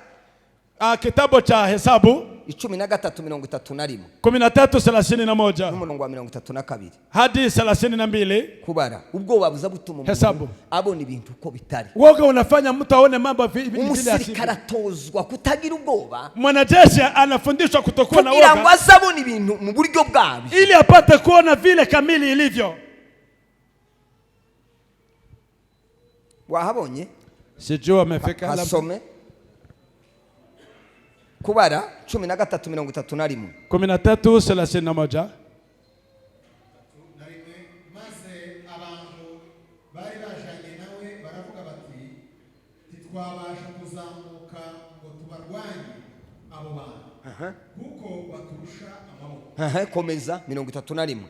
Kitabu cha Hesabu 13:31. 13:31. N'umurongo wa 32. Hadi 32. Kubara. Ubwoba buza butuma umuntu abona ibintu uko bitari. Woga unafanya mtu aone mambo vile umusirikare atozwa kutagira ubwoba. Mwanajeshi anafundishwa kutokuwa na woga. Kugira ngo azabone ibintu mu buryo bwabyo. Ili apate kuona vile kamili ilivyo. Wahabonye? Sijui amefika hapo. Asome. Kubara 13:31. 13:31. Maze abantu bari bajanye nawe baravuga bati titwabasha kuzamuka ngo tubarwanye abo bantu kuko baturusha amaboko. Komeza 31.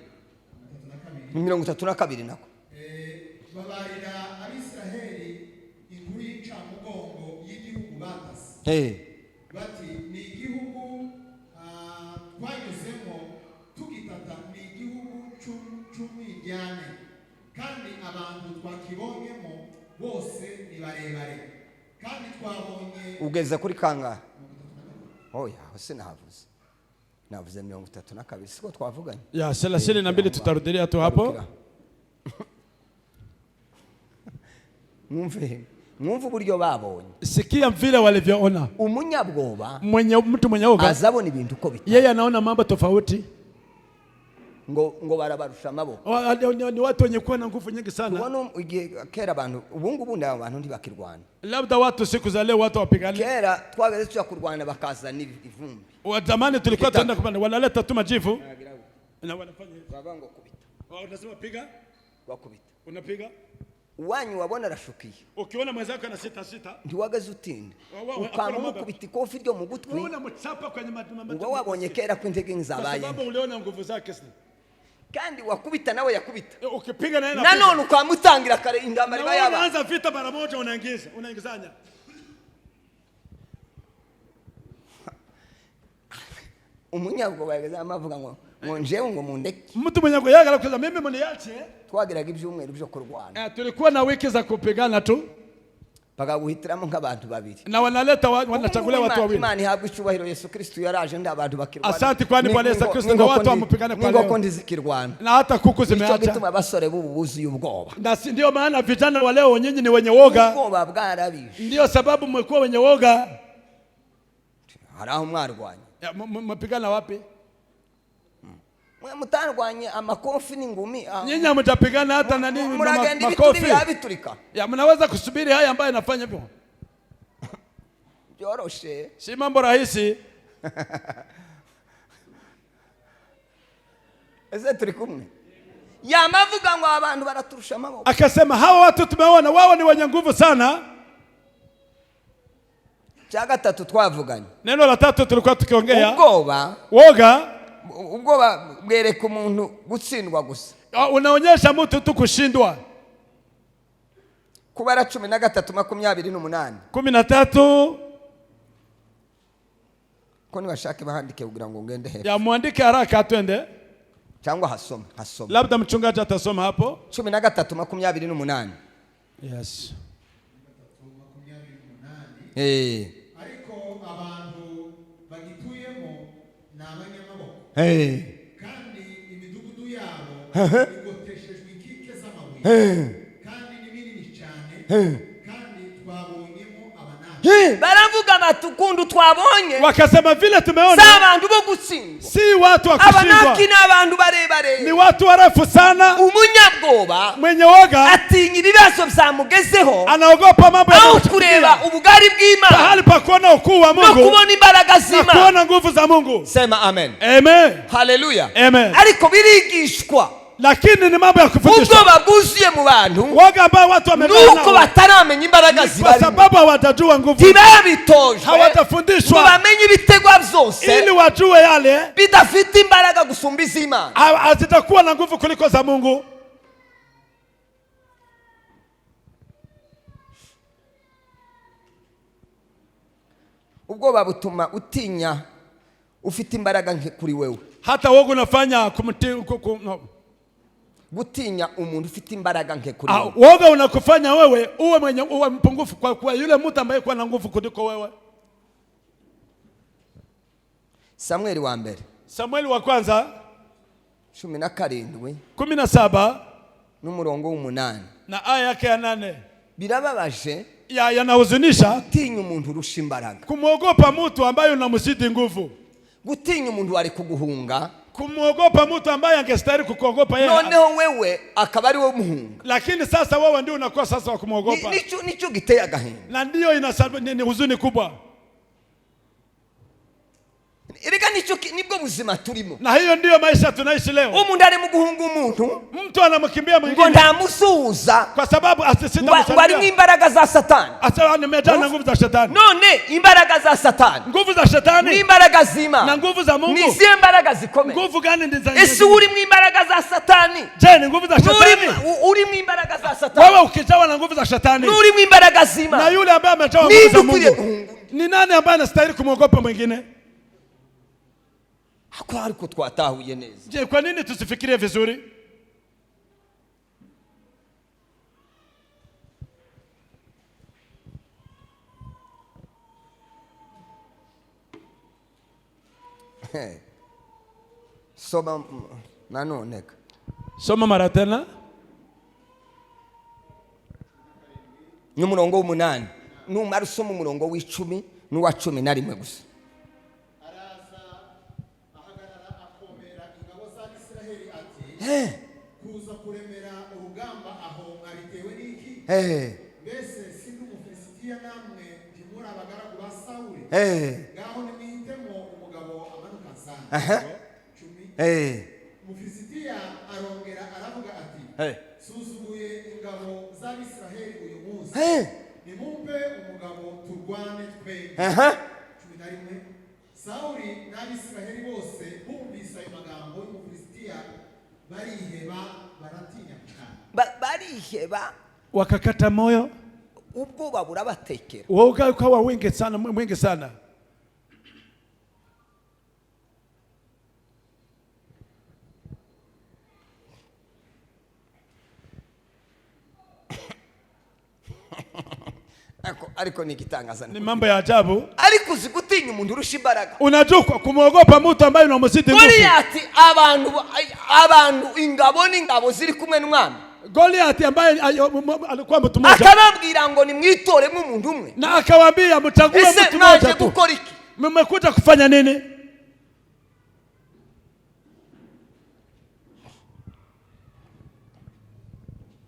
32 nako. Babarira Abisiraheli inkuru y'incamugongo y'igihugu batase. Bati ni igihugu twanyuzemo tugitata, ni igihugu c'umwiryane kandi abantu twakibonyemo bose ni barebare kandi twabonye. Ugeze kuri kangahe? Oya hose navuze 32 siko twavuganye. Ya 32 tutarudilia tu hapo. Mwumve uburyo babonye. Sikia vile walivyoona. Umunyabwoba mtu mwenye woga azabona ibintu uko bitari. Yeye anaona mambo tofauti. ngo barabarusha amaboko. Ni watu wenye kuwa na nguvu nyingi sana. Tubona kera abantu ubungu abantu ntibakirwana. Labda watu siku za leo watu wapigana. Kera twageze tuja kurwana bakazana ivumbi. Zamani tulikuwa tunaenda kupanda wanaleta tu majivu. Na wanafanya hivyo. Babango kubita. Wao unasema piga? Wakubita. Unapiga? Wanyu wabona rashukiye. Ukiona mwenzako ana sita ntiwagaze utinde ukamukubita ikofi ryo mu gutwi. Unamchapa kwenye matunda. Ngo wabonye kera ko intege nzabaye. Sababu uliona nguvu zake sana. Kandi wakubita nawe yakubita. Ukipiga na yeye nanone ukamutangira kare indambara bayaba. Unaanza vita mara moja unaingizanya. Umunyago bageza amavuga ngo njewe ngo mundeke. Mtu munyago yagala kuza mimi muniache. Twagiraga ibyumweru byo kurwana. Tulikuwa na wiki za kupigana tu. Paka guhitiramo nk'abantu babiri. Na wanaleta wanachagulia watu wawili. Imani habwa icyubahiro Yesu Kristo yaraje nda abantu bakirwana. Asante kwani Bwana Yesu Kristo na watu wamupigane kwa leo. Ngoko ndizikirwana. Na hata kuku zimeacha. Icyo bituma abasore bubuzi ubwoba. Na ndio maana vijana wa leo nyinyi ni wenye woga. Ubwoba bwarabishe. Ndio sababu mmekuwa wenye woga. Haraho mwarwanya. Mpigana wapi? Mwe mutarwanye amakofi n'ingumi. Nyinyi mtapigana hata na nini makofi. Ya mnaweza kusubiri haya ambayo inafanya hivyo. Joroshe. Si mambo rahisi. Ese turi kumwe. Yamavuga ngo abantu baraturusha amaboko. Akasema hawa watu tumeona wao ni wenye nguvu sana. Cha gatatu twavuganye. Neno la tatu tulikuwa tukiongea. Ubwoba. Woga. Ubwoba bwereka umuntu gutsindwa gusa. Unaonyesha mtu tu kushindwa. Kubara 13:28. 13. Ko ni bashake bahandike kugira ngo ngende hehe. Ya muandike haraka twende. Cyangwa hasoma. Labda mchungaji atasoma hapo. 13:28. Yes. Ariko abantu bagituyemo n'abanyamaboko. Kandi imidugudu yabo igoteshejwe inkike z'amabuye. Kandi ni minini cyane. Kandi twabonyemo abanani. Baravuga batukundu twabonye. Wakasema vile tumeona. Si abantu bo gutsindwa. Si watu wa kushindwa. Abanaki n'abantu barebare. Ni watu warefu sana. Umunyabwoba. Mwenye woga. Atinya ibibazo byamugezeho. Anaogopa mambo ya kureba ubugari bw'Imana. Pahali pa kuona ukuu wa Mungu. No kubona imbaraga z'Imana. Kuona nguvu za Mungu. Sema amen. Amen. Hallelujah. Amen. Ariko birigishwa. Lakini ni mambo ya kufundishwa. Ubwo baguziye mu bantu. Woga ambao watu wamebana. Nuko bataramenya imbaraga zibari. Kwa sababu hawatajua nguvu. Tibabitojwe. Hawatafundishwa. Bamenye ibitegwa byose. Ili wajue yale. Bidafite imbaraga gusumbiza Imana. Hazitakuwa na nguvu kuliko za Mungu. Ubwoba butuma utinya ufite imbaraga nke kuri wewe. Hata woga unafanya gutinya umuntu ufite imbaraga nke kuri wewe. Woga unakufanya wewe uwe mpungufu kwa yule mtu ambaye kwa na nguvu kuliko wewe. Samueli wa mbere. Samueli wa kwanza 17 n'umurongo w'8 na aya yake ya 8. Birababaje. Yanahuzunisha. Gutinya umuntu urusha imbaraga. Kumwogopa mtu ambaye unamzidi nguvu. Gutinya umuntu wari kuguhunga. Kumwogopa mtu ambaye angestahili kukuogopa yeye. Noneho wewe akaba ari wo muhunga. Lakini sasa wewe ndio unakuwa sasa wa kumwogopa. Nicho giteye agahinda. Na ndio ni huzuni kubwa. Erega nibwo buzima turimo. Na hiyo ndio maisha tunaishi leo. Umuntu ari mu guhunga umuntu. Mtu anamkimbia mwingine. Ngo ndamusuza. Kwa sababu asisinda bari imbaraga za Satani. Asa nimejaa na nguvu za Shetani. None imbaraga za Satani. Nguvu za Shetani. Ni imbaraga z'Imana. Na nguvu za Mungu. Ni zi imbaraga zikomeye. Nguvu gani ndizo? Ese uri mu imbaraga za Satani. Je, ni nguvu za Shetani? Uri mu imbaraga za Satani. Wewe ukijawa na nguvu za Shetani. Uri mu imbaraga z'Imana. Na yule ambaye amejawa nguvu za Mungu. Ni nani ambaye anastahili kumwogopa mwingine? Hako ariko twatahuye neza. Je, kwa nini tusifikirie vizuri? Soma nanoneka. Soma mara tena. N'umurongo w'8. Numara usoma umurongo w'10 n'uwa 11 gusa. Abisiraheli ati kuza kuremera urugamba aho mwabitewe n'iki? Mbese sindi Umufilisitiya namwe ntimuri abagaragu ba Sawuli? Ngaho nimwihitemo umugabo amanuka ansanga. 10. Umufilisitiya arongera aravuga ati suzuguye ingabo z'Abisiraheli uyu munsi, nimumpe umugabo turwane twembi. 11. Sawuli n'Abisiraheli bose bumvise ayo magambo y'Umufilisitiya bariheba, baratinya cyane. Bariheba, wakakata moyo, ubwoba burabatekera. woga ukawa wingi sana. Ariko nikitangaza ni mambo ya ajabu. Ariko uzigutinya umuntu urusha imbaraga. Unajua kumwogopa mtu ambaye unamzidi nguvu. Goliath abantu ingabo n'ingabo ziri kumwe n'umwami. Goliath ambaye alikuwa mtu mmoja. Akababwira ngo nimwitoremo umuntu umwe. Na akawaambia mchague mtu mmoja tu. Mmekuja kufanya nini?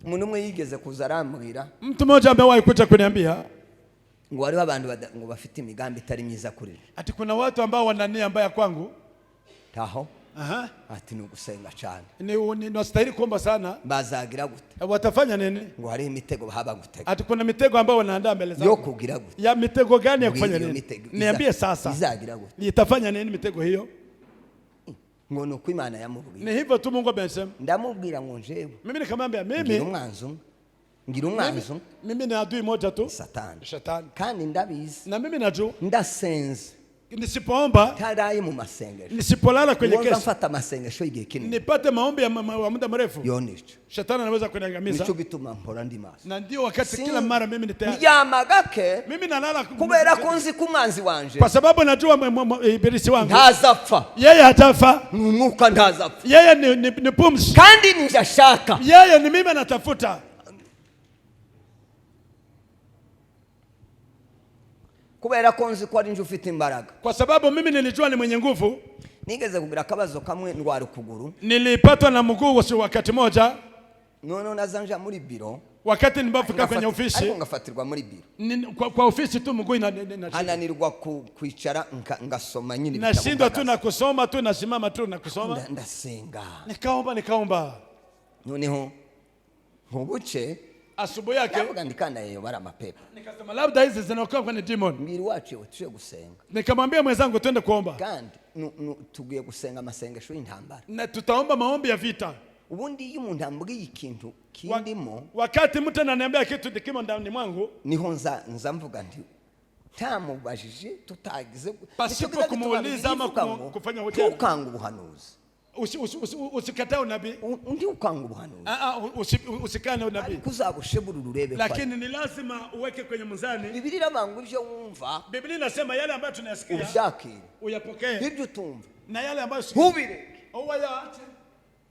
Umuntu umwe yigeze kuza arambwira, mtu mmoja amewahi kuja kuniambia ngo wari abantu ngo bafite imigambi itari myiza kuri. Ati kuna watu ambao wana nia mbaya kwangu. Taho. Ati nugusenga cyane. Ni nastahili kuomba sana. Bazagira gute? Watafanya nini? Ngo hari imitego bahaba gutega. Ati kuna mitego ambao wanaandaa mbele zangu. Yo kugira gute? Ya mitego gani ya kufanya nini? Niambie sasa. Izagira gute? Itafanya nini mitego hiyo? Ngo nuko Imana yamubwira. Ni hivyo tu Mungu amesema. Ndamubwira ngo njewe. Mimi nikamwambia mimi ngira umwanzo. Mimi ni adui moja tu. Shetani. Kandi ndabizi. Na mimi najua. Ndasenze. Nisipoomba, taraye mu masengesho, nisipolala kwenye kesho, mfata masengesho igihe kinini, nipate maombi ya muda mrefu, yonicho shetani anaweza kuniangamiza. Nicho gituma mpora ndi maso. Na ndio wakati kila mara mimi nitayari. Ndyamagake. Mimi nalala kubera kunzi kumwanzi wanje. Kwa sababu najua ibilisi wangu ntazapfa. Yeye hatafa. Mwuka ntazapfa. Yeye ni pumzi. Kandi nijashaka. Yeye ni mimi natafuta. Kubera konzi kwa nje ufite imbaraga. Kwa sababu mimi nilijua ni mwenye nguvu. Nigeze kugira akabazo kamwe ndwara ukuguru. Nilipatwa na mguu wakati moja. Nono nazanja muri biro. Wakati nibafika kwenye ofisi. Ariko ngafatirwa muri biro. Kwa ofisi tu mguu hananirwa kwicara ngasoma nyine bitabo. Nashindwa tu na kusoma tu, nasimama tu na kusoma. Ndasenga. Nikaomba. Noneho mubuce asubuhi yake ndikana yeyo bara mapepo. Nikasema labda hizi zinaokoa kwa demon. Mbiri wacu tuje gusenga. Nikamwambia mwenzangu twende kuomba. Kandi tugiye gusenga masengesho y'intambara. Na tutaomba maombi ya vita. Ubundi iyo umuntu ambwiye ikintu kindimo, wakati mtu ananiambia kitu dikimo ndani mwangu, niho nza mvuga nti tamubajije tutagize pasipo kumuuliza ama kufanya hoja. Ukanga ubuhanuzi. Usikatae unabii. Ndi ukanga ubuhanuzi. Usikane unabii. Kuzabusheburu urebe. Lakini ni lazima uweke kwenye mzani. Biblia iramangu ivyo wumva. Biblia inasema yale ambayo tunayasikia ushakire, uyapokee. Ibyo tumva. Na yale ambayo hubire. Uyaache.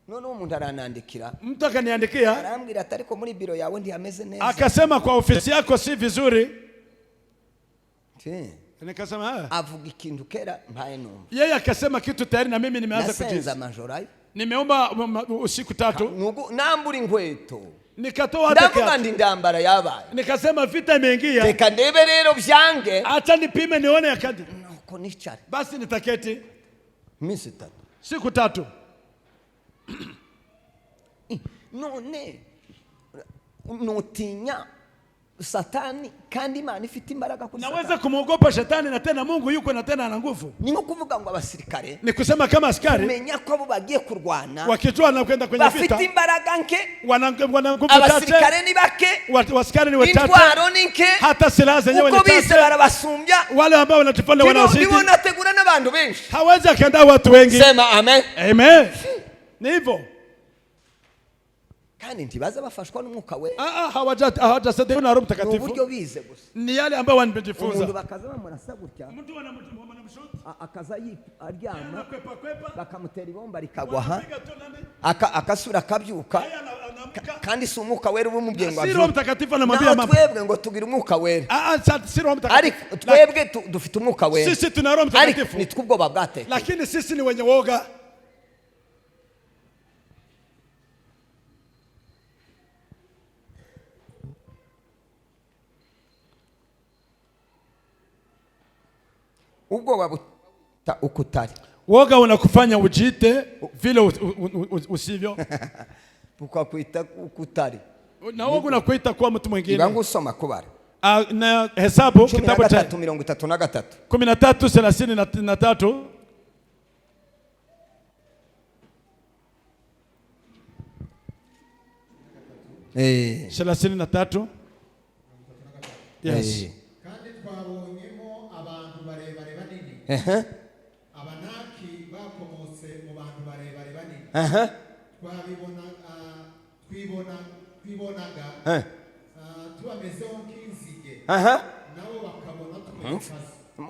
None umuntu aranandikira. Mtu akaniandikia. Arambwira atari ko muri biro yawe ndi hameze neza. Akasema kwa ofisi yako si vizuri. Nikasema avuga ikintu kera mpaye numva. Yeye akasema kitu tayari na mimi nimeanza kujiza. Nimeomba usiku 3. Nambura inkweto. Nikatoa hata ndavuga ndi ndambara yabaye. Nikasema vita imeingia. Reka ndebe rero byange. Acha nipime nione yakadi. Nuko nichare. Basi nitaketi. Misi 3. Siku 3. None notinya Satani kandi Imana ifite imbaraga kuri Satani. Naweza kumuogopa Shetani na tena Mungu yuko na tena ana nguvu. Ni nko kuvuga ngo abasirikare. Ni kusema kama askari. Menya ko abo bagiye kurwana. Wakijua na kwenda kwenye vita. Bafite imbaraga nke. Wana nguvu chache. Abasirikare ni bake. Waskari ni wachache. Intwaro ni nke. Hata silaha zenyewe ni chache. Uko bise barabasumbya. Wale ambao wanatufanya wanazidi. Ndio nategura n'abantu benshi. Hawezi akaenda watu wengi. Sema amen. Amen. Ni hivyo. Kandi ntibaza bafashwa n'umwuka we. Hawajasaidiwa na Roho Mtakatifu. Uburyo bize gusa. Ni yale ambao wanajifunza. Umuntu bakaza bamurasa gutya. Mtu wanamshuti. Akaza aryama. Bakamutera ibomba rikagwa akasura akabyuka. Kandi si umwuka wera ubumubye ngo avyuke. Roho Mtakatifu anamwambia mama. Twebwe ngo tugira umwuka wera. Si Roho Mtakatifu. Ariko twebwe dufite umwuka wera. Sisi tuna Roho Mtakatifu. Ni twubwoba bwate. Lakini sisi ni wenye woga. ubwoba buta ukutari. Woga unakufanya ujite vile usivyo. Bukakwita ukutari. Na woga unakuita kuwa mtu mwingine. Ibangu usoma kubara. Na Hesabu kitabu cha 13:33. 13:33. Eh. 33. Yes. Kandi twabonyemo abantu barebare banini. Abanaki bakomotse mu bantu barebare banini. Twibonaga tubamezeho nk'inzige. Nabo bakabona tumefasa.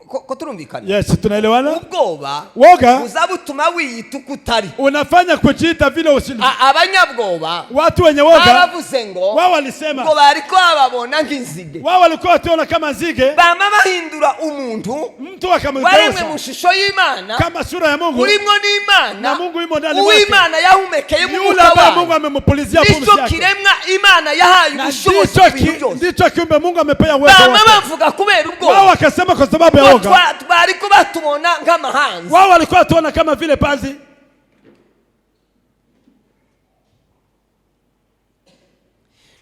Ko turumvikana. Yes, tunaelewana? Ubwoba woga uzabutuma wiyita ukutari. Unafanya kujiita vile usivyo. Abanyabwoba watu wenye woga bavuze ngo wao walisema ngo bariko bababona nk'inzige. Wao walikuwa watuona kama nzige. Bama bahindura umuntu mtu akamgeuza mu shusho y'Imana kama sura ya Mungu. Urimo n'Imana na Mungu yumo ndani mwake. Uw'Imana yahumekeye mu mwuka wake. Mungu amempulizia pumzi yake. Ndicho kiremwa Imana yahaye ubushobozi bw'ibintu. Ndicho kiumbe Mungu amepea uwezo wake. Bama bavuga kubera ubwoba. Wao wakasema kwa sababu ya woga. Bariko batubona nk'amahanzi. Wao walikuwa tuona kama vile panzi.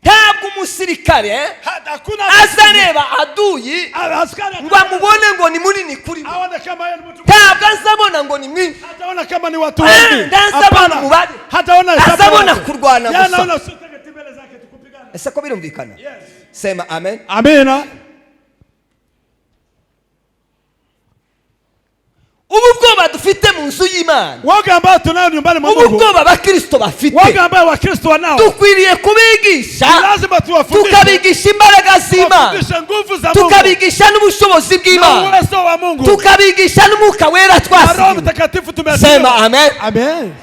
Ntabwo umusirikare azareba aduyi ngo amubone ngo ni munini kuri we. Ntabwo azabona ngo ni mwinshi. Hataona kama ni watu wengi. Hapana. Hataona hesabu. Azabona kurwana gusa. Yanaona sutegeti mbele zake tukupigana. Ese ko birumvikana? Yes. Sema amen. Amina. Ubwoba dufite mu nzu y'Imana. Woga ambao tunao nyumbani mwa Mungu. Ubwoba bakristo bafite. Woga ambao wakristo wanao. Tukwiriye kubigisha. Lazima tuwafundishe. Tukabigisha imbaraga z'Imana. Tufundishe nguvu za Mungu. Tukabigisha n'ubushobozi bw'Imana. Uwezo wa Mungu. Tukabigisha n'Umwuka Wera twasigiwe. Roho Mtakatifu tumeasiwa. Sema amen. Amen.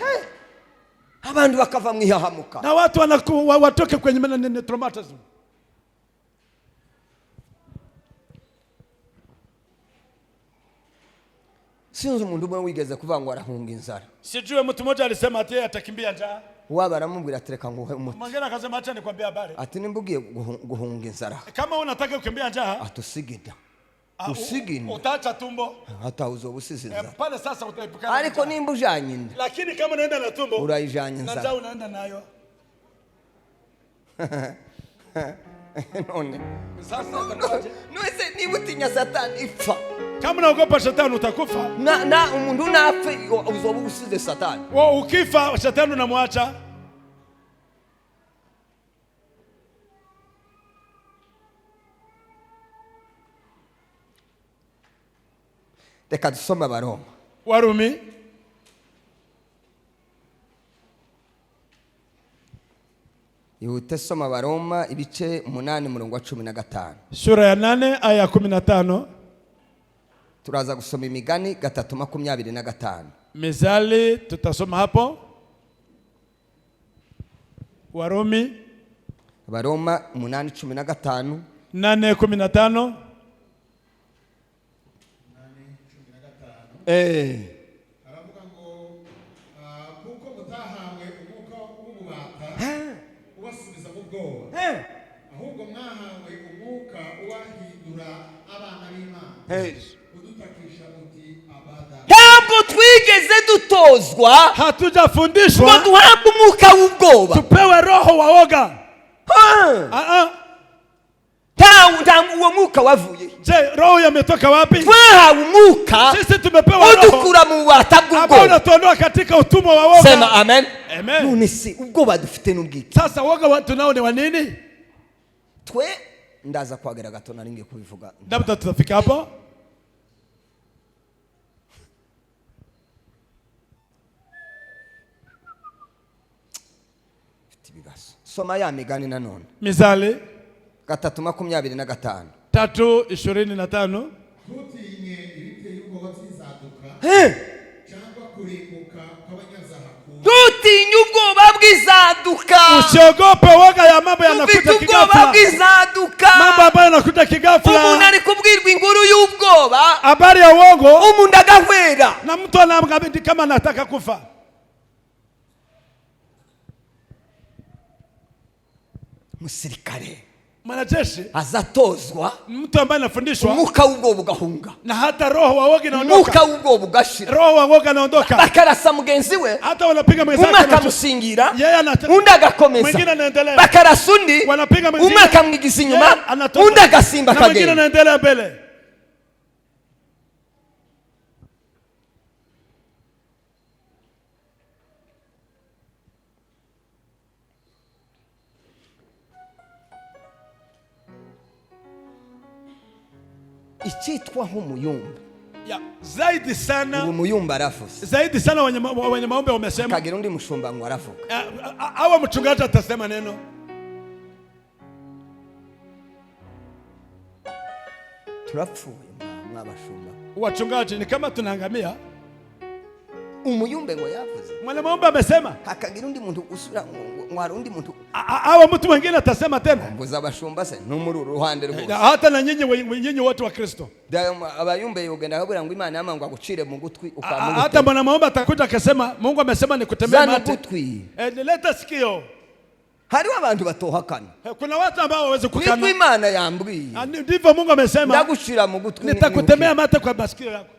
Abantu bakava mu ihahamuka. Na watu watoke kwenye traumatism. Sinzi umuntu umwe wigeze kuvuga ngo arahunga inzara. Sijue mtu mmoja alisema ati atakimbia njaa. Waba aramubwira atereka ngo umuti. Mwingine akasema acha nikwambie habari. Ati nimbugiye guhunga inzara. Kama unataka kukimbia njaa, atusigida. Usigina. Utaacha tumbo. Hata uzobusize inzara. Pale sasa utaepukana. Ariko nimba ujanye inda. Lakini kama unaenda na tumbo, urayijanye inzara. Na njaa unaenda nayo. None. Sasa utakuwaje? Noese niba utinya Satani ipfa. Kama unaogopa Shetani utakufa. Na umuntu nafe uzoba usize Satani. Wewe ukifa Shetani unamwacha. Reka dusome Abaroma. Warumi. Ihute soma Abaroma ibice 8:15. Sura ya 8 aya 15. Turaza gusoma Imigani 3:25. Mizali tutasoma hapo. Warumi. Abaroma 8:15. 8:15. Aravuga ngo kuko mutahawe umwuka w'ububata ubasubiza mu bwoba. Ahubwo mwahawe umwuka ubahindura abana b'Imana. Kudutakisha uti abada. Ntabwo twigeze dutozwa. Hatujafundishwa. Ngo duhabwe umwuka w'ubwoba. Tupewe roho wa woga. Uwo mwuka wavuye. Je, roho yametoka wapi? Twahawe umwuka. Sisi tumepewa roho. Udukura mu bubata bw'ubwoba. Ambao unatuondoa katika utumwa wa woga. Sema amen. Amen. None si ubwoba dufite n'ubwiki. Sasa woga watu nao ni wa nini? Twe ndaza kwagera gato naringiye kubivuga. Labda tutafika hapo. Soma ya Migani nanone. Mizali 3:25. 3:25. Tutinye ibiteye ubwoba by'izaduka. Cyangwa kurimbuka kw'abanyazahabu. Tutinye ubwoba bw'izaduka. Usiogope woga ya mambo yanakuja kigafla. Mambo ambayo yanakuja kigafla. Umuntu ari kubwirwa inkuru y'ubwoba. Habari ya uongo. Umuntu agahwera. Na mtu anamkabidhi kama anataka kufa. Musirikare. mwanajeshi azatozwa, mtu ambaye anafundishwa, umwuka w'ubwoba ugahunga, na hata roho wa woga inaondoka, umwuka w'ubwoba ugashira, roho wa woga inaondoka, bakarasa mugenzi we, hata wanapiga mwenzake, umwe akamusingira, yeye undi agakomeza, mwingine anaendelea, bakarasa undi, wanapiga mwingine, umwe akamwigiza inyuma, undi agasimba kagenda, mwingine anaendelea mbele. Ichitwaho umuyumba. Ya, zaidi sana umuyumba aravuze. Zaidi sana wanyamaombe wamesema. Kagira undi mushumba ngo aravuga. Hawa mchungaji atasema neno. Turapfuye mwabashumba. Wachungaji ni kama tunaangamia. Umuyumbe ngo yavuze. Mwanyamaombe amesema. Hakagira undi muntu usura ngwara undi muntu. Hawa mtu mwingine atasema tena. Mbuza abashumba se numuri ruhande rwose. Hata na nyinyi wote wa Kristo. Abayumbe yogenda kabura ngo Imana yamanga gucire mu gutwi ukamuta. Hata mwanyamaombe atakuja akasema Mungu amesema nikutembea mate. Leta sikio. Hariho abantu batohakana. Kuna watu ambao hawezi kukana. Ni Imana yambwiye. Ndivyo Mungu amesema. Ndagushira mu gutwi. Nitakutemea mate kwa masikio yako.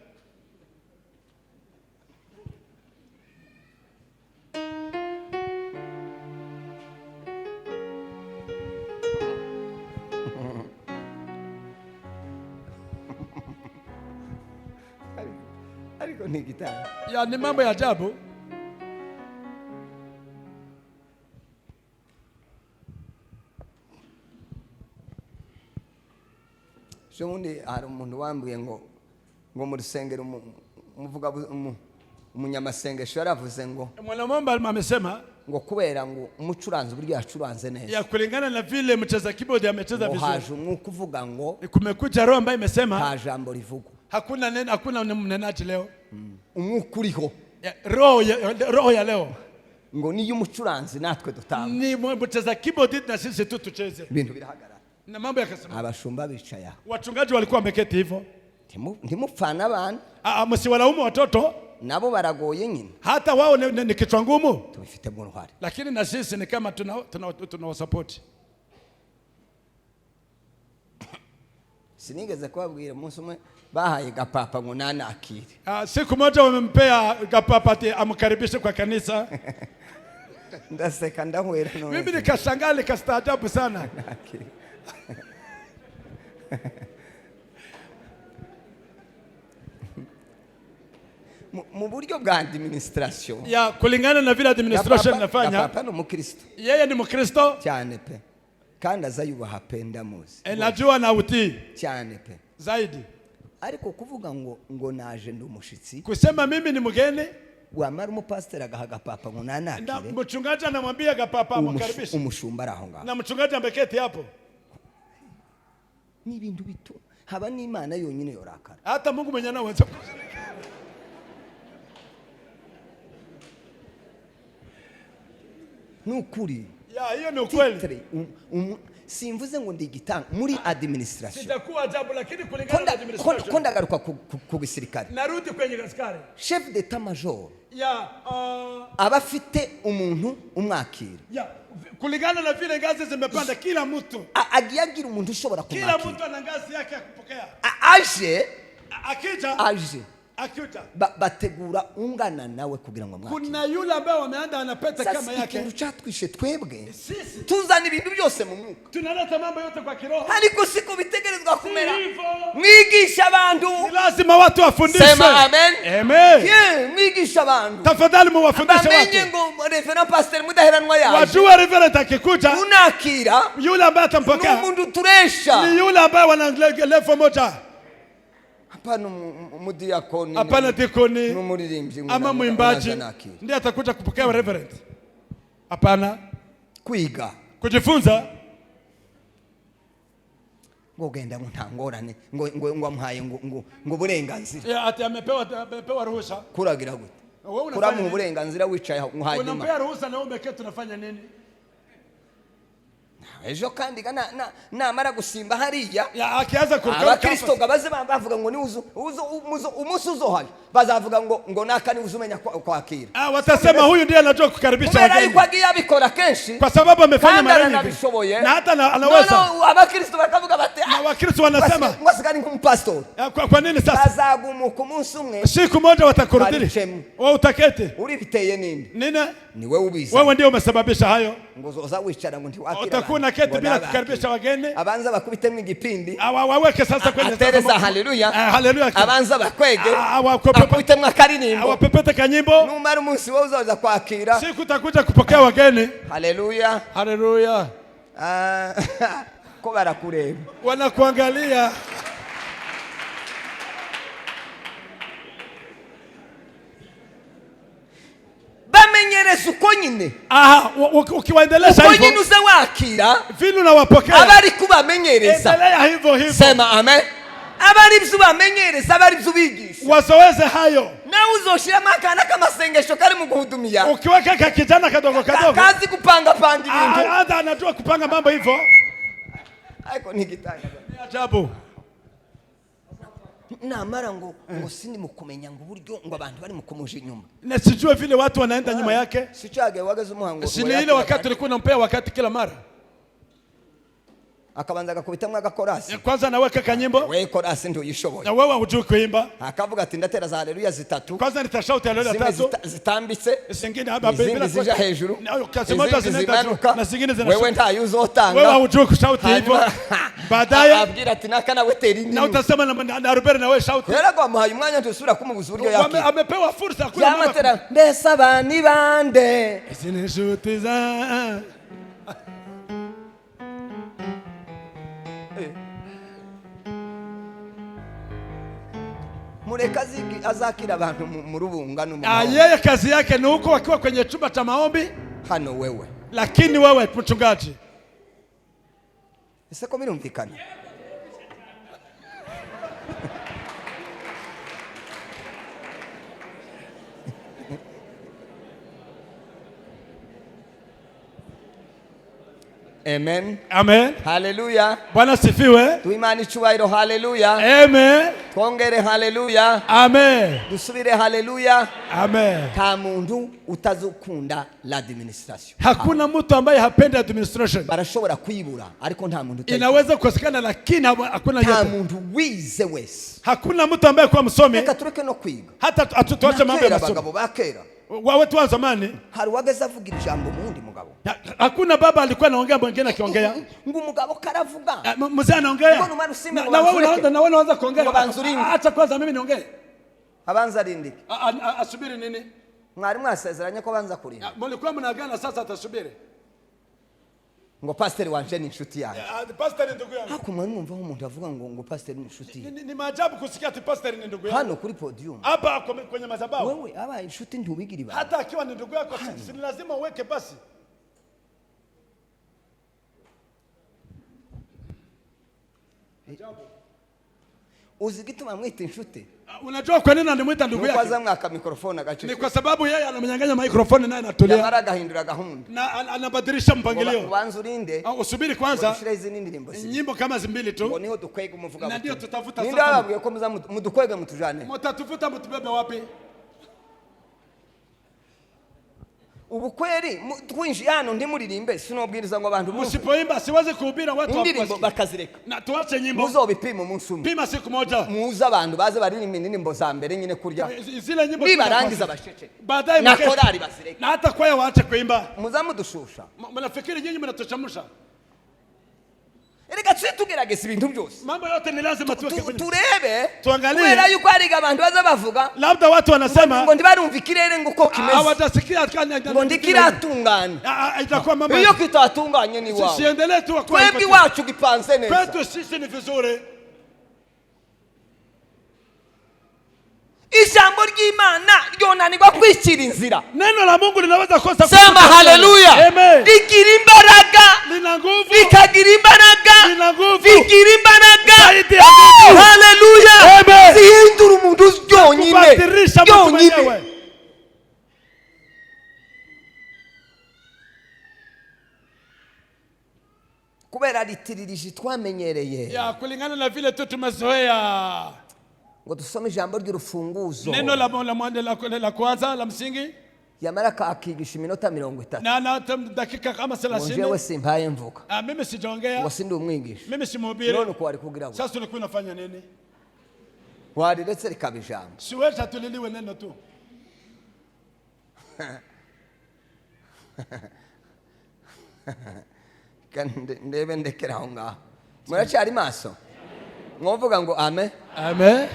Ariko ni gitara. Ya ni mambo ya ajabu. Shomundi hari umuntu wambwiye ngo mu rusengero umuvuga umunyamasengesho yaravuze ngo Mwanamomba amesema ngo kubera ngo umucuranzi buryo yacuranze neza. Ya kulingana na vile mcheza keyboard amecheza vizuri. Haje umwuka uvuga ngo kumekuja roho ambaye imesema ha jambo livugwa. Hakuna mnenaji leo. Umwuka uriho. Roho ya leo. Ngo niyo umucuranzi natwe dutanga. Ni mcheza keyboard na sisi tu tucheze. Ibintu birahagarara. Na mambo yakasema. Abashumba bicaya. Wachungaji walikuwa wameketi hivyo. Ntimupfana abana. Msiwalaumu watoto. Nabo baragoye nyine. Hata wao ni kichwa ngumu. Tubifite mu ruhare. Lakini na sisi ni kama tunawasupport. Sinigeze kubabwira umunsi umwe bahaye gapapa ngo nanakire. Siku moja wamempea gapapa ati amkaribishe kwa kanisa. Ndaseka ndahwera no. Mimi nikashangaa nikastaajabu sana. Mu buryo bwa administration. Ya kulingana na vile administration inafanya. Papa ni Mkristo. Yeye ni Mkristo. Cyane pe. Kandi azayubaha pe ndamuzi. Najua na utii. Cyane pe. Zaidi. Ariko kuvuga ngo naje ndumushitsi. Kusema mimi ni mgeni. Wamara umupasiteri agahaga papa ngo nanakire. Na mchungaji anamwambia gapapa amkaribishe. Umushumba araho ngaho. Na mchungaji ambeketi hapo. Ni ibintu bito. Haba ni Imana yonyine yorakara. Hata Mungu mwenyewe anaweza. Nukuri. Ya hiyo ni ukweli. Simvuze ngo ndigitanga muri administration. Sitakuwa ajabu lakini kulingana na administration. Konda garuka ku gisirikare. Narudi kwenye askari. Chef d'état major. Ya abafite umuntu umwakira. Ya kulingana na vile ngazi zimepanda kila mtu. Agiyagira umuntu ushobora kumwakira. Kila mtu ana ngazi yake ya kupokea. Aje akija bategura ungana nawe kugira ngo mwakire. Kuna yule ambaye wameanda anapeta kama yake. Ikintu cyatwishe twebwe. Tuzana ibintu byose mu mwuka. Tunaleta mambo yote kwa kiroho. Ariko siko bitegerezwa kumera. Mwigisha abantu. Ni lazima watu wafundishwe. Sema amen. Amen. Mwigisha abantu. Tafadhali muwafundishe watu. Bamenye ngo reverend pastor mudaheranwa yaje. Wajua reverend akikuja. Unakira. Yule ambaye atampokea. Ni mundu turesha. Ni yule ambaye wana level moja. Hapana mudiakoni. Hapana diakoni. Numuririmbyi ama mwimbaji ndiye atakuja kupokea reverend. Hapana. Kwiga. Kujifunza. Ngo genda ntangorane ngo amuhaye ngo burenganzira. Ati amepewa ruhusa. Kuragira gute? Kuramu burenganzira wicaye muhaye. Unampea ruhusa na umeke tunafanya nini? ejo kandi namara gusimba hariya akianza kuruka abakristo gabaze bavuga ngo ni umunsi uzohaye bazavuga ngo nakani uzumenya kwakira watasema huyu ndiye anajua kukaribisha wageni yuko agiye abikora kenshi kwa sababu amefanya mara nyingi na hata anaweza abakristo bakavuga bati na wakristo wanasema wasigani nk'umupastor kwa nini sasa bazagumuka umunsi umwe siku moja watakurudiri wewe utakete uribiteye nini ni wewe ubizi wewe ndio umesababisha hayo ngo zoza wicara ngo ntiwakira utakuna kete bila kukaribisha wageni abanza bakubitemo igipindi waweke sasa kwenye atereza haleluya haleluya abanza bakwege akubitemo akaririmbo awapepete kanyimbo numara umunsi wowe uzaza kwakira siku utakuja kupokea wageni haleluya haleluya ko barakureba wanakuangalia bamenyereza uko nyine ukiwaendeleza hivyo uko nyine uza wakira vile unawapokea abari kubamenyereza endelea hivyo hivyo sema amen abari byo bamenyereza abari byo bigisha wazoeze hayo na uzoshiramo akana k'amasengesho kari mu guhudumia ukiweka kijana kadogo kazi kupanga ibintu hata anajua kupanga mambo hivyo ariko ntigitanga ni ajabu namara ngo sindi mukumenya ngo buryo ngo abantu bari mukumuje inyuma na sijue vile watu wanaenda nyuma yake sichage wagaze umuhango sini ile wakati ulikuwa unampea wakati kila mara akabanza akakubitamwe agakorasi kwanza anaweka kanyimbo wewe korasi ndio yishoboye na wewe hujui kuimba akavuga ati ndatera za haleluya zitatu kwanza nitashauti haleluya tatu zitambitse zingine hapa bila zija hejuru kasi moja zinaenda na zingine zinashuka wewe nta yuzotanga wewe hujui kushauti hivyo baadaye abwira ati nakana weteri na utasema na Robert na wewe shauti yera kwa muhaye umwanya tusubira kumubuza uburyo yake amepewa fursa kula mama yamatera mbese abani bande zine shuti za mureka azakira abantu mu rubungano yeye kazi yake ni huko wakiwa kwenye chumba cha maombi hano wewe lakini wewe mchungaji ese ko birumvikana Amen. Amen. Hallelujah. Bwana sifiwe. Tuimani chuwairo hallelujah. Amen. Twongere hallelujah. Amen. Dusubire hallelujah. Amen. Nta muntu utazukunda l'administration. Hakuna mtu ambaye hapendi administration. Barashobora kwibura ariko nta muntu inaweza kukosekana lakini hakuna nta muntu wize wese. Hakuna mtu ambaye kwa msomi. Reka tureke no kwiga. Hata atutoache mambo ya masomo. Bagabo bakera. Wawe tu zamani hari wageze avuga ijambo mundi mugabo hakuna baba alikuwa anaongea mwingine akiongea ngo umugabo karavuga mzee anaongea na wewe unaanza kuongea acha kwanza mimi niongee abanza rindike asubiri nini mwari mwasezeranye ko banza kurinda mlikuwa mnagana sasa atasubiri ngo pastor wanje ni inshuti yanjye pastor ndugu yangu hakumwe numva umuntu avuga ngo pastor ni inshuti ni maajabu kusikia ati pastor ni ndugu yangu hano kuri podium hapa kwenye madhabahu wewe aba inshuti ntubigira ibanga hata akiwa ni ndugu yako si lazima uweke basi uzigituma mwita inshuti unajua kwa nini anamuita ndugu yake kwanza mwaka mikrofoni agace ni kwa sababu yeye anamnyang'anya microphone naye anatulia yamara gahindura gahunda na anabadilisha mpangilio ubanza urinde usubiri kwanza ushire izi nindi ndimbo nyimbo kama zimbili tu ngo niho dukwega umuvuga na ndio tutafuta sasa ndio ababwiye ko mudukwega mutujane mutatufuta mutubebe wapi ubukweri twinjiye hano ndi muririmbe sinobwiriza ngo abantu musipoimba siweze kuhubira watu indirimbo bakazireka na tuache nyimbo muzobipima umunsi umwe pima siku moja muza abantu baze baririmba indirimbo za mbere nyine kurya zile nyimbo nibarangiza bashece baadaye na korari bazireka na hata kwaya waache kuimba muza mudushusha mnafikiri nyinyi mnatoshamusha erega tse tugerageza ibintu byose mambo yote ni lazima turebe tuangalie kubera yuko ari abantu baza bavuga labda watu wanasema ngo ndibarumva ikirere ngo uko kimeze hawatasikia ngo ndikiratungana itakuwa mambo iyo kitatunganye ni wao siendelee tu kwa twebwe wacu gipanze neza kwetu sisi ni vizuri ijambo ry'Imana ryonanirwa kwikira inzira neno la Mungu linaweza kosa sema haleluya ligira imbaraga lina nguvu likagira imbaraga lina nguvu ligira imbaraga haleluya zihindura umuntu byonyine kubera ritiririje twamenyereye ya kulingana na vile tu tumezoea ngo dusome ijambo ry'urufunguzo neno la kwanza la msingi yamara akigisha iminota 30 na dakika kama 30 jewe simpaye mvuga mimi sijaongea ngo sindi umwigisha mimi simhubiri none ko wari kugira sasa tulikuwa unafanya nini wari letse likabijambo siweza tuliliwe neno tu ndebe ndekera aho ngaho muracyari maso mwovuga ngo amen amen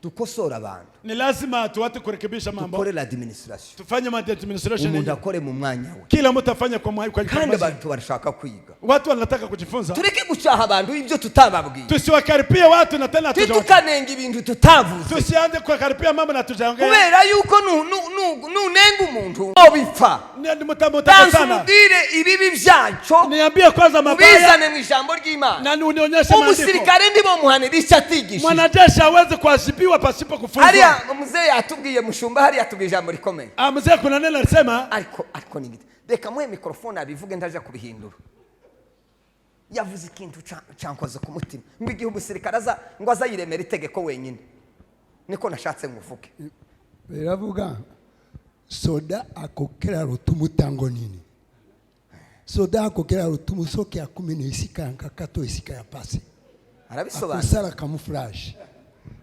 dukosora abantu ni lazima tuwate kurekebisha mambo dukore la administration tufanye administration umuntu akore mu mwanya we kila mtu afanye kwa kandi abantu barashaka kwiga watu wanataka kujifunza tureke gucaha abantu ibyo tutababwiye tusiwakaripia watu na tena tukanenga ibintu tutavuze tusianze kukaripia mambo na tujaongea kubera yuko nunenga umuntu obipfa ni mtamotaka sana ndire ibibi byacho niambie kwanza mabaya bizane mu ijambo ry'Imana na unionyeshe maandiko umusirikare ndibo muhanirisha atigisha mwanajeshi hawezi kuadhibiwa pasipo kufunzwa hariya mzee yatubwiye mushumba hariya tubwiye ijambo rikomeye mzee kuna neno alisema ariko ningite reka mwe mikrofone abivuge ndaje kubihindura yavuze ikintu cyankoze ku mutima ngo igihe umusirikare ngo azayiremera itegeko wenyine niko nashatse nguvuge biravuga soda akokera rutumutango nini soda akokera rutumusoke akumene isika nkakato isika ya pasi arabisobanura akusala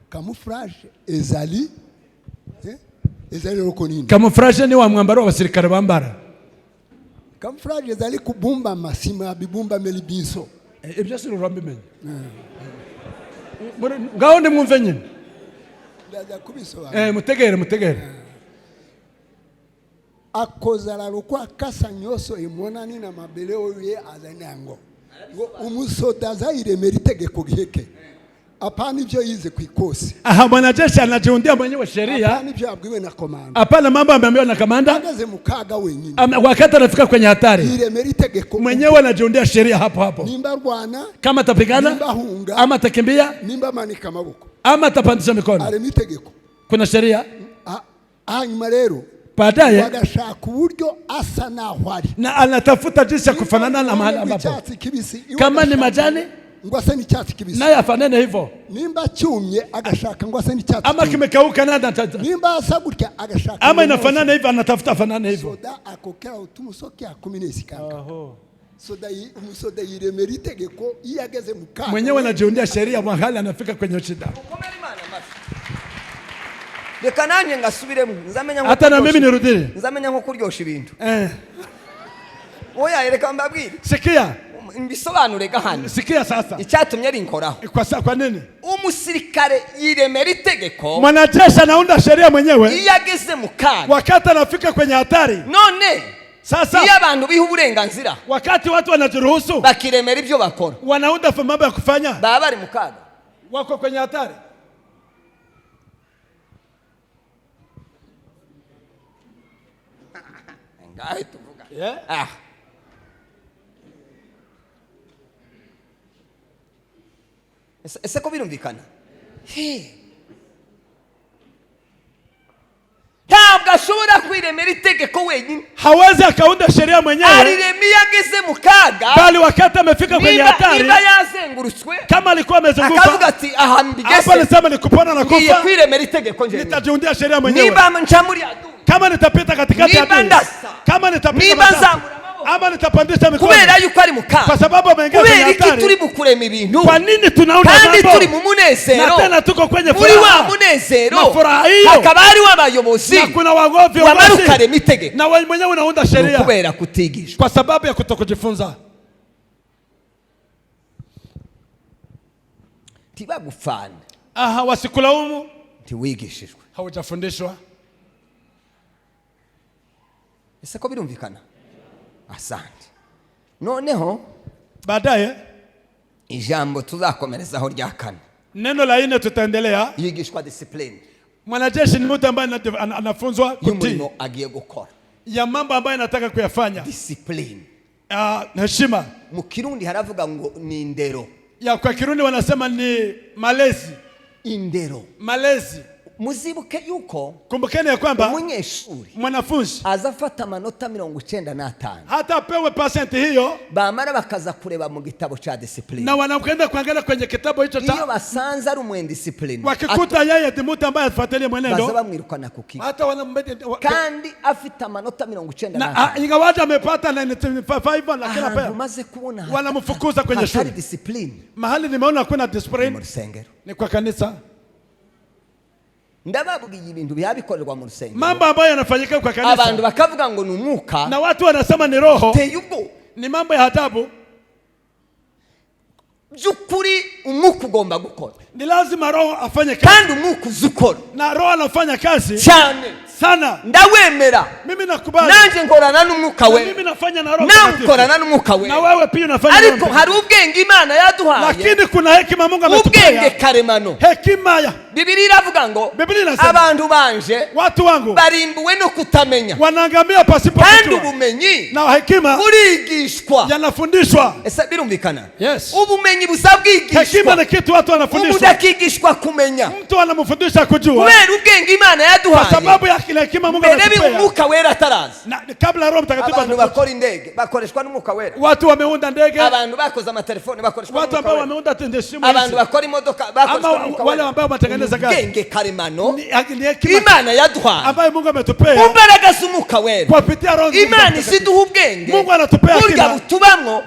camouflage ezali roko nini camouflage ni wa mwambaro w'abasirikare bambara camouflage ezali kubumba masima bibumba melibinso ibyo si rurambi menye ngaho ndi mwumve nyine ndaza kubisobanura mutegere akozala lokwa kasa nyoso emonani na mabele oye azanyango ngo umusoda azayiremera itegeko giheke hapana ibyo yize kwikosi mwanajeshi anajiundia mwenyewe sheria hapana ibyo abwiwe na komanda hapana mambo ameambiwa na kamanda agaze mukaga wenyine wakati anafika kwenye hatari yiremera itegeko mwenyewe anajiundia sheria hapo nimba rwana kama tapigana nimba hunga ama takimbia nimba manika maboko ama tapandisha mikono arema itegeko kuna sheria hanyuma rero baadaye bagashaka uburyo asa naho ari na anatafuta jinsi ya kufanana na mahali ambapo kama ni majani ngo ase n'icyatsi kibisi naye afanane hivyo nimba cyumye agashaka ngo ase n'icyatsi ama kimekauka nada nimba asa gutya agashaka ama inafanana hivyo anatafuta fanane hivyo soda akokera utumusoke akuminesi kanga soda yiremera itegeko iyageze mukanga mwenyewe anajiundia sheria mahali anafika kwenye shida reka nanye ngasubiremo nzamenya nko hata na mimi nirudie nzamenya nko kuryosha ibintu oya reka mbabwire sikia mbisobanure gahano sikia sasa icyatumye rinkoraho kwa nini umusirikare yiremera itegeko mwanajeshi anaunda sheria mwenyewe iyageze mukaga wakati anafika kwenye hatari none sasa iyo abantu biha uburenganzira wakati watu wanajiruhusu bakiremera ibyo bakora wanaunda mambo ya kufanya baba bari mukaga wako kwenye hatari ngahe tuvuga ese ko birumvikana ntabwo ashobora kwiremera itegeko wenyine hawezi akaunda sheria mwenyewe ariremeye ageze mu kaga bali wakati amefika kwenye hatari niba yazengurutswe kama alikuwa amezunguka akavuga ati aha mbigeze hapa nisema nikupona na kufa kwiremera itegeko nje nitajiundia sheria mwenyewe niba nchamuri adu kama nitapita katikati ya adui kama nitapita nzamura ama nitapandisha mikono kubera yuko ari mukaga kwa sababu ameingia kwenye hatari kubera turi bukurema ibintu kwa nini tunaunda kandi mambo turi mu munezero na tena tuko kwenye muri wa munezero na furaha hiyo hakaba ari w'abayobozi na kuna wagovi wamarukare mitegeko na mwenyewe unaunda sheria kubera kutigishwa kwa sababu ya kutokujifunza tibagufana wasikulaumu ntiwigishijwe haujafundishwa ese ko birumvikana asante noneho baadaye ijambo tuzakomerezaho rya kane neno la 4 tutaendelea yigishwa discipline mwanajeshi ni mtu ambaye anafunzwa kutii agiye gukora ya mambo ambayo anataka kuyafanya discipline heshima mu Kirundi haravuga ngo ni indero ya kwa Kirundi wanasema ni malezi indero malezi muzibuke yuko kumbukeni ya kwamba umunyeshuri mwanafunzi azafata amanota 95 hata apewe percent hiyo, bamara bakaza kureba mu gitabo cha discipline, na wanakwenda kuangalia kwenye kitabu hicho iyo basanze ari umwendiscipline, wakikuta yeye ni mtu ambaye afuatilia mwenendo, baza bamwirukana kuki, hata wanambedi kandi afite amanota 95 na ingawaje amepata 95 lakini apewa, maze kubona wanamfukuza kwenye shule. Discipline Mahali nimeona kuna discipline mu rusengero, ni kwa kanisa. Ndababwiye ibintu byabikorerwa mu rusengero, mambo ambayo yanafanyika kwa kanisa, abantu bakavuga ngo ni umwuka, na watu wanasema ni roho, teyubo ni mambo ya adabu. Byukuri umwuka ugomba gukora, ni lazima roho afanye kazi, kandi umwuka uzukora, na roho anafanya kazi cyane sana. Ndawemera, mimi nakubali, nanje ngorana n'umwuka we, mimi nafanya na roho, na ukorana n'umwuka we, na wewe pia unafanya. Ariko hari ubwenge Imana yaduhaye, lakini kuna hekima Mungu ametupea, ubwenge karemano. hekima ya Biblia iravuga ngo abantu banje, watu wangu barimbuwe no kutamenya, wanaangamia pasipo kujua, kandi ubumenyi na hekima burigishwa, yanafundishwa. Ese birumvikana? Yes. Ubumenyi busabwigishwa, hekima ni kitu watu wanafundishwa, udakigishwa kumenya, mtu anamfundisha kujua, kubera ubwenge Imana yaduhaye, kwa sababu ya kile hekima Mungu ametupea. Mbere umwuka wera ataraza, na kabla Roho Mtakatifu, abantu bakora indege bakoreshwa n'umwuka wera, watu wameunda ndege, abantu bakoza amatelefone bakoreshwa watu ambao wameunda simu, abantu bakora imodoka bakoreshwa n'umwuka wera, wale ambao watengeneza gari. Ubwenge karemano ni hekima Imana yaduhaye, ambayo Mungu ametupea, imbaraga z'umwuka wera, kwa kupitia Roho. Imana isiduha ubwenge, Mungu anatupea burya butubamwo,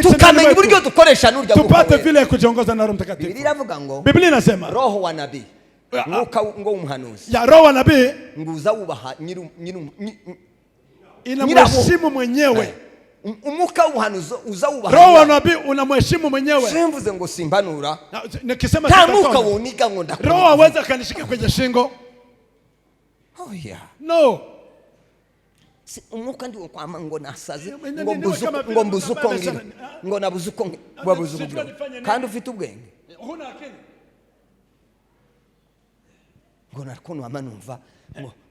tukamenya uburyo dukoresha n'urya mwuka wera, tupate vile kujiongoza na Roho Mtakatifu. Biblia iravuga ngo, Biblia inasema roho wa nabii, mwuka ngo umuhanuzi, ya roho wa nabii nguza wubaha inamheshimu mwenyewe, umwuka w'ubuhanuzi uza wubaha, roho wa nabii unamheshimu mwenyewe. Simvuze ngo simbanura, nikisema nta mwuka wuniga ngo ndakora, roho aweza kanishika kwenye shingo. Oh yeah, no, si umwuka ndi kwama ngo nasaze ngo mbuzuko ngira ngo nabuzuko babuzuko, kandi ufite ubwenge, huna akili, ngo narukuno amanumva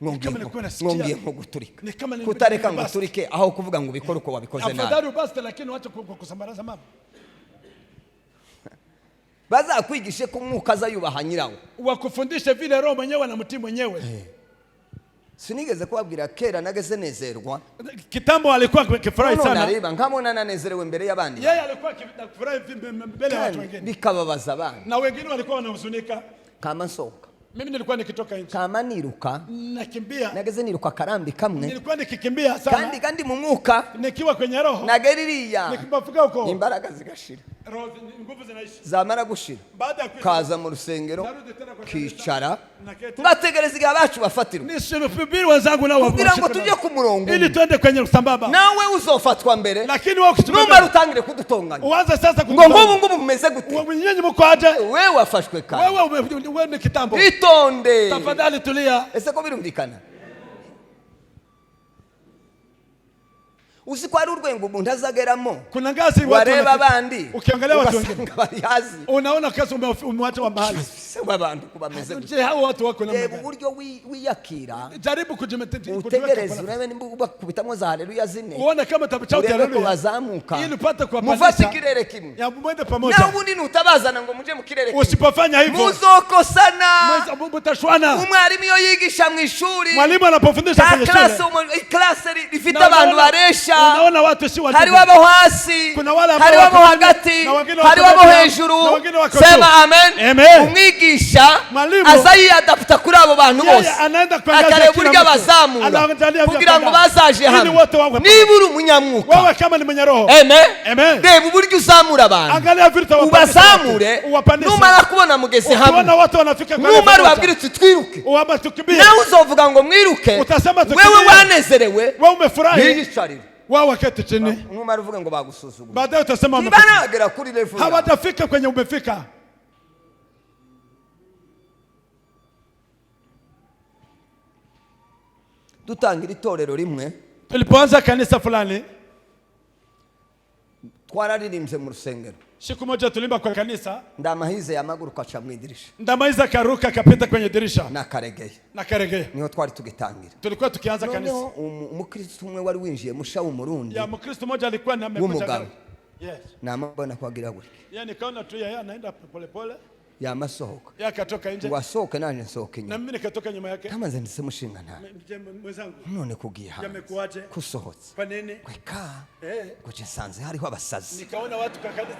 ngiye nko guturika, kutareka ngo turike aho kuvuga ngo ubikore uko wabikoze nabi, afadhali basi, lakini wacha kusambaraza mambo. Bazakwigishe ko umwuka azayubaha nyirawo, wakufundishe vile roho mwenyewe na mtii mwenyewe. Sinigeze kubabwira kera nageze nezerwa, kitambo alikuwa kifurahi sana, nariba nkamona nanezerewe mbere y'abandi, yeye alikuwa kifurahi mbele ya watu wengine, bikababaza abandi, na wengine walikuwa wanahuzunika. Kama nsoka, mimi nilikuwa nikitoka nje, kama niruka, nakimbia, nageze niruka karambi kamwe, nilikuwa nikikimbia sana, kandi mu mwuka, nikiwa kwenye roho, nageririya nikibafika huko, imbaraga zigashira, roho nguvu zinaisha, zamara gushira, baada ya kaza mu rusengero kicara, ngategereza igihe abacu bafatirwa, nisubiri wenzangu nao kugira ngo tujye ku murongo, ili tuende kwenye sambamba, nawe uzofatwa mbere, lakini wao numara utangire kudutonganya, uanze sasa ngo ngubu mumeze gute, nyinyi mko aje, wewe wafashwe kama wewe ni kitambo, itonde, tafadhali tulia. Ese ko birumvikana? Usiku ari urwengo umuntu azageramo, kuna ngazi watu wareba abandi, ukiangalia watu wengine bari hazi, unaona kazi umewaacha wa mahali, sema abantu kubameze gute, hao watu wako na Mungu, uburyo wiyakira, jaribu kujimetenti, utegereze urebe nimba kubitamwe za haleluya zine, uone kama tabucha haleluya bazamuka, ili upate kwa mufate kirere kimwe, ya mwende pamoja, na ubundi nutabazana ngo muje mu kirere kimwe, usipofanya hivyo muzokosana, mutashwana. Umwarimu yo yigisha mu ishuri, mwalimu anapofundisha kwenye shule, class rifite abantu baresha, unaona watu si watu, hari wabo hasi, hari wabo hagati, hari wabo hejuru, sema amen. Umwigisha azayadapta kuri abo bantu bose, akareba uburyo abazamu kugira ngo bazaje hamwe, niba uri umunyamwuka, wewe kama ni mwenye roho, amen, reba uburyo uzamura abantu, angalia vile ubazamure, numara kubona mugeze hamwe, numara ubabwire uti twiruke, nawe uzovuga ngo mwiruke, wewe wanezerewe, wewe umefurahi, yiyicarire, wao wakati chini, numara uvuga ngo bagusuzugura, baadaye utasema ntibanagera kuri level, hawatafika kwenye umefika. Dutangira itorero rimwe, tulipoanza kanisa fulani, twararirimbye mu rusengero, siku moja tulimba kwa kanisa, Ndamahize yamaguruka aca mu idirisha, Ndamahize akaruka akapita kwenye dirisha na karegeye, niho twari tugitangira, tulikuwa tukianza kanisa. Umukristo umwe wari winjiye musha w'umurundi, ya Mkristo mmoja alikuwa na amekuja, yes, na mbona kwagira gutya, yani kaona tu yeye anaenda pole pole, yamasohoka yakatoka nje wasohoke nanje nsohoke na nyuma mimi nikatoka nyuma yake. kamaze ndise mushinga nta Mwenzangu none kugiye hanze yamekuaje? kusohotse Kwa nini? kweka Eh, kuce sanze hariho abasazi nikaona watu kakanisa.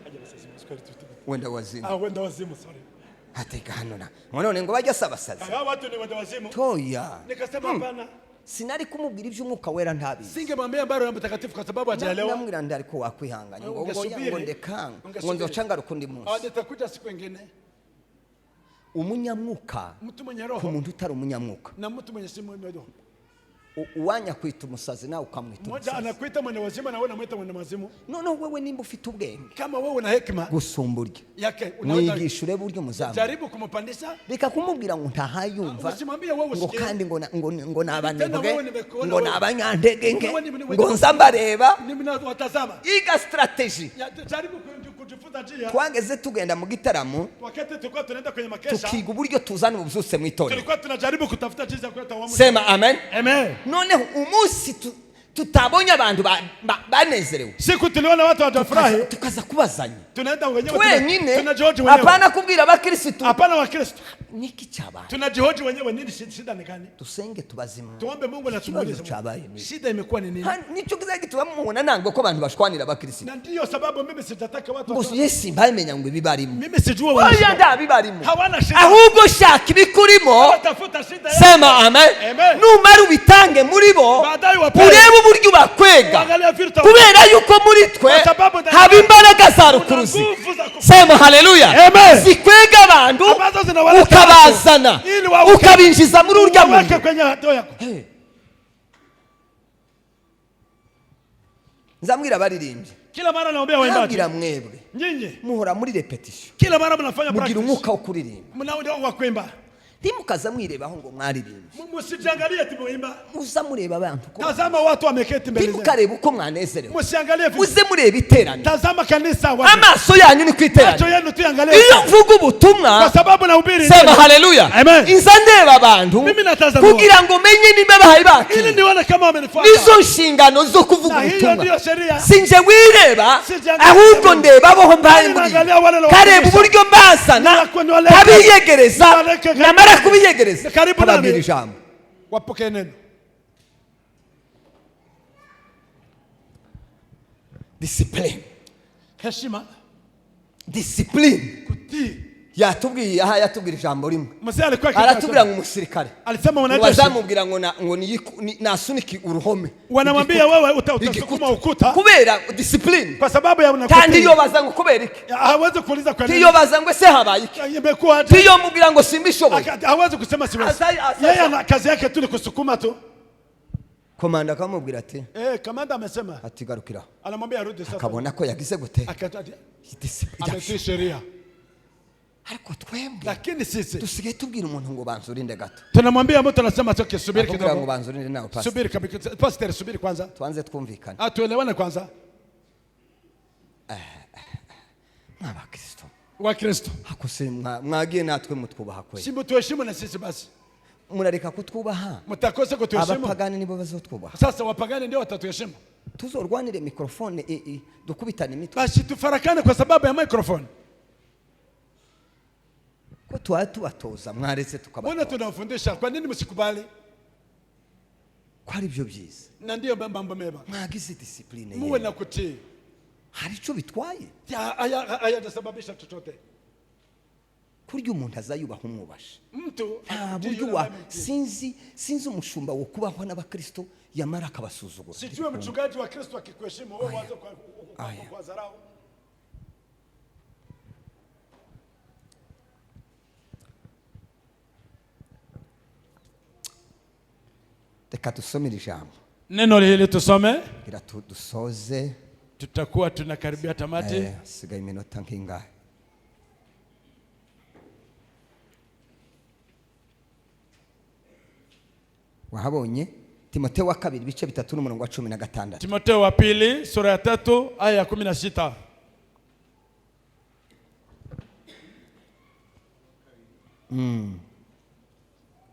Aje basazi msikari tu. wenda wazimu Wenda wazimu, sorry. ateka hano na none ngo bajya sabasazi Hawa watu ni wenda wazimu. toya Nikasema hapana. sinari kumubwira iby'umwuka wera ntabizi Singemwambia habari ya mtakatifu kwa sababu hajaelewa. namwira ndari ko wakwihanganya ngo Ungesubiri. ngo ndekanga ngo Ungesubiri. nzocanga rukundi munsi Nitakuja siku nyingine. umunyamwuka Mtu mwenye ku roho muntu utari umunyamwuka na mtu mwenye simu mwenye roho. uwanya kwita umusazi nawe ukamwita Mmoja umusazi anakuita mwenye wazimu na wewe unamwita mwenye wazimu. noneho wewe nimba ufite ubwenge Kama wewe una hekima gusumba urya yake unaweza mwigisha urebe uryo muzamu jaribu kumpandisha. reka kumubwira ngo ntahayumva Usimwambie wewe ngo usikie. kandi ngo Tena nabanebwe wewe nimekuona ngo wewe. nabanyantege nke Wewe ni- ngo nza mbareba Mimi watazama. iga strategy Jaribu kujifunza njia. twageze tugenda mu gitaramo Wakati tulikuwa tunaenda kwenye makesha, tukiga uburyo tuzana ubusutse mu itorero tulikuwa tunajaribu kutafuta jinsi ya kuleta uamuzi. sema amen Amen. noneho umunsi tutabonye abantu banezerewe Siku tuliona watu watafurahi, tukaza kubazanya tunaenda wenyewe twenyine tunajihoji wenyewe. hapana kubwira abakirisitu Hapana wa Kristo. niki cyabaye Tunajihoji wenyewe, nini shida ni gani? dusenge tubazima Tuombe Mungu na ikibazo tumuulize. cyabaye ni Shida imekuwa ni nini? nicyo kizagituma mubona nangwe ko abantu bashwanira abakirisitu Na ndiyo sababu mimi sijataka watu ngo Yesu mbamenya ngo ibibarimo mimi sijua oya ndabibarimo hawana shida. ahubwo shaka ibikurimo Tafuta shida. sema amen Amen. numara ubitange muri bo Baadaye wapewe. urebe uburyo bakwega Angalia filter. kubera yuko muri twe Kwa sababu ndani haba imbaraga za Kuna rukuruzi nguvu za ku- sema haleluya Amen. zikwega abantu Ambazo zinawaleta ukabazana watu, ili wauke- ukabinjiza muri urya Waweke muntu kwenye hatua yako. Hey. nzamwira abaririmbyi Kila mara naombea waimbaji. nabwira mwebwe Nyinyi muhora muri repetition kila mara mnafanya mugira practice. umwuka wo kuririmba Mnao wa kuimba. ntimukaza mwirebaho ngo mwaririmbe Msijiangalie ati muimba. muza mureba abantu ko Tazama watu wameketi mbele zenu. ntimukareba uko mwanezerewe Msiangalie vitu. muze mureba iteraniro Tazama kanisa watu. amaso yanyu ni ku Macho iteraniro yenu tuangalie. iyo mvuga ubutumwa Kwa sababu nahubiri. sema haleluya Amen. inza ndeba abantu Mimi natazama kugira ngo menye nimba bahaye Ili bakira nione kama wamenifuata. nizo nshingano zo kuvuga Na hiyo ubutumwa ndio sheria. sinje wireba Sijangalia ahubwo wale. ndeba abo mbaye Mimi naangalia wale muri na kareba wakilisha. uburyo mbazana Ninakunyoleka. kabiyegereza Niwaleke karibu. namara kubiyegereza Karibu nami. kababwira ijambo Wapokee neno. discipline Heshima. discipline Kutii. yatubwiye aha yatubwira ijambo rimwe Mzee alikuwa aratubwira ngo umusirikare alisema ngo wanajeshi bazamubwira ngo nasunike uruhome wanamwambia wewe utasukuma Igikuta. ukuta kubera discipline kwa sababu ya kandi unakutii. iyo baza ngo kubera iki Hawezi kuuliza kwa nini. iyo baza ngo ese habaye iki Imekuwa aje? iyo mubwira ngo simbishoboye Hawezi kusema siwezi. Yeye ana kazi yake tu ni kusukuma tu. komanda akamubwira ati Kamanda amesema ati garukira anamwambia arudi sasa. akabona ko yagize gute Akataja discipline ametii sheria. ariko twembwe Lakini sisi dusigaye tubwira umuntu ngo banzurinde gato tunamwambia mtu anasema toke subiri akubwira ngo kidogo. banzurinde nawe pastor Subiri kabisa. Pastor subiri kwanza. twanze twumvikane Tuelewane kwanza. n'abakristo Wa Kristo. hakose mwagiye natwe mutwubaha kwe Simbu tuheshimu na sisi basi. murareka kutwubaha Mtakose kutuheshimu. abapagani nibo bazotwubaha Sasa wapagani ndio watatuheshimu. tuzorwanire mikrofone dukubitane imitwe Basi tufarakane kwa sababu ya microphone. ko twari tubatoza mwaretse Mbona tukabatoza tunawafundisha? Kwa nini msikubali? ko ari byo byiza Na ndio mambo mema. mwagize discipline Muwe ye na kutii. hari icyo bitwaye Hayajasababisha chochote. kurya umuntu azayubaha umwubasha Mtu nta buryo wa sinzi umushumba wo kubahwa n'abakristo yamara akabasuzugura sijue mchungaji wa Kristo akikuheshimu wewe waanze Aya. kwa dharau. reka dusomere ijambo Neno hili tusome, gira dusoze tutakuwa tunakaribia tamati. hasigaye iminota nk'ingahe wahabonye Timotheo wa kabiri ibice 3 n'umurongo wa 16 Timotheo wa pili sura ya 3 aya ya 16.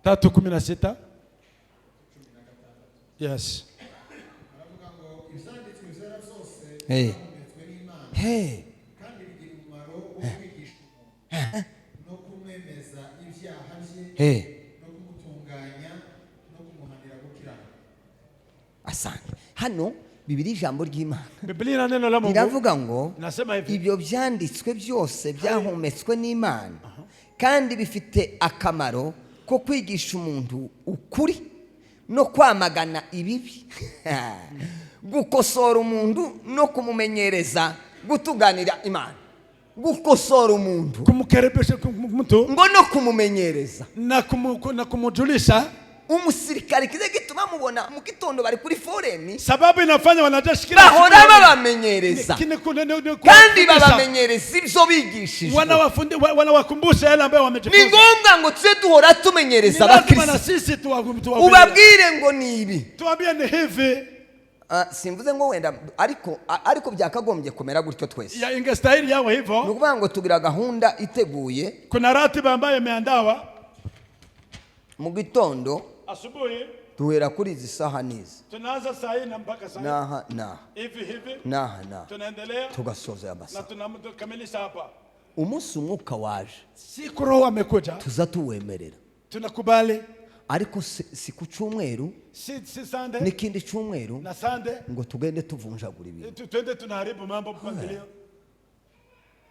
Tatu 16. Yes. baravuga ngo ibyanditswe byera byose Hey. byahumetswe n'Imana Hey. kandi ibyaha bye no kumutunganya no kumuhanira gukiranuka. Asante. Hano Bibiri ijambo ry'Imana Biblia na neno la Mungu iravuga ngo nasema hivi, ibyo byanditswe byose byahumetswe n'Imana kandi bifite akamaro ko kwigisha umuntu ukuri no kwamagana ibibi, gukosora umuntu no kumumenyereza gutuganira Imana. Gukosora umuntu, kumkaribisha mtu ngo no kumumenyereza na kumujulisha. Umusirikari kize gituma mubona mu gitondo bari kuri foreni, Sababu inafanya wanajashikira bahora babamenyereza kandi babamenyereza ibyo bigishijwe, wanawakumbusha yale ambayo wamejifunza. Ni ngombwa ngo tse duhora tumenyereza abakristo, ubabwire ngo ni ibi, tuambie ni hivi. Simvuze ngo wenda ariko byakagombye kumera gutyo twese. Ya ingestahili yao hivyo. Nukuvuga ngo tugira gahunda iteguye. Kuna ratiba ambayo imeandawa. Mu gitondo asubuhi tuhera kuri izi saha nizi. Tunaanza saa 4 mpaka saa 4. Naha. Hivi. Naha. Tunaendelea. Tugasoza abasa. Na tunakamilisha hapa. Umunsi umwuka waje. Siku Roho amekuja. Tuza tuwemerera. Tunakubali. Ariko si ku cyumweru, si Sunday, n'ikindi cyumweru na Sunday ngo tugende tuvunjagura ibintu. Twende tunaharibu mambo mpangilio.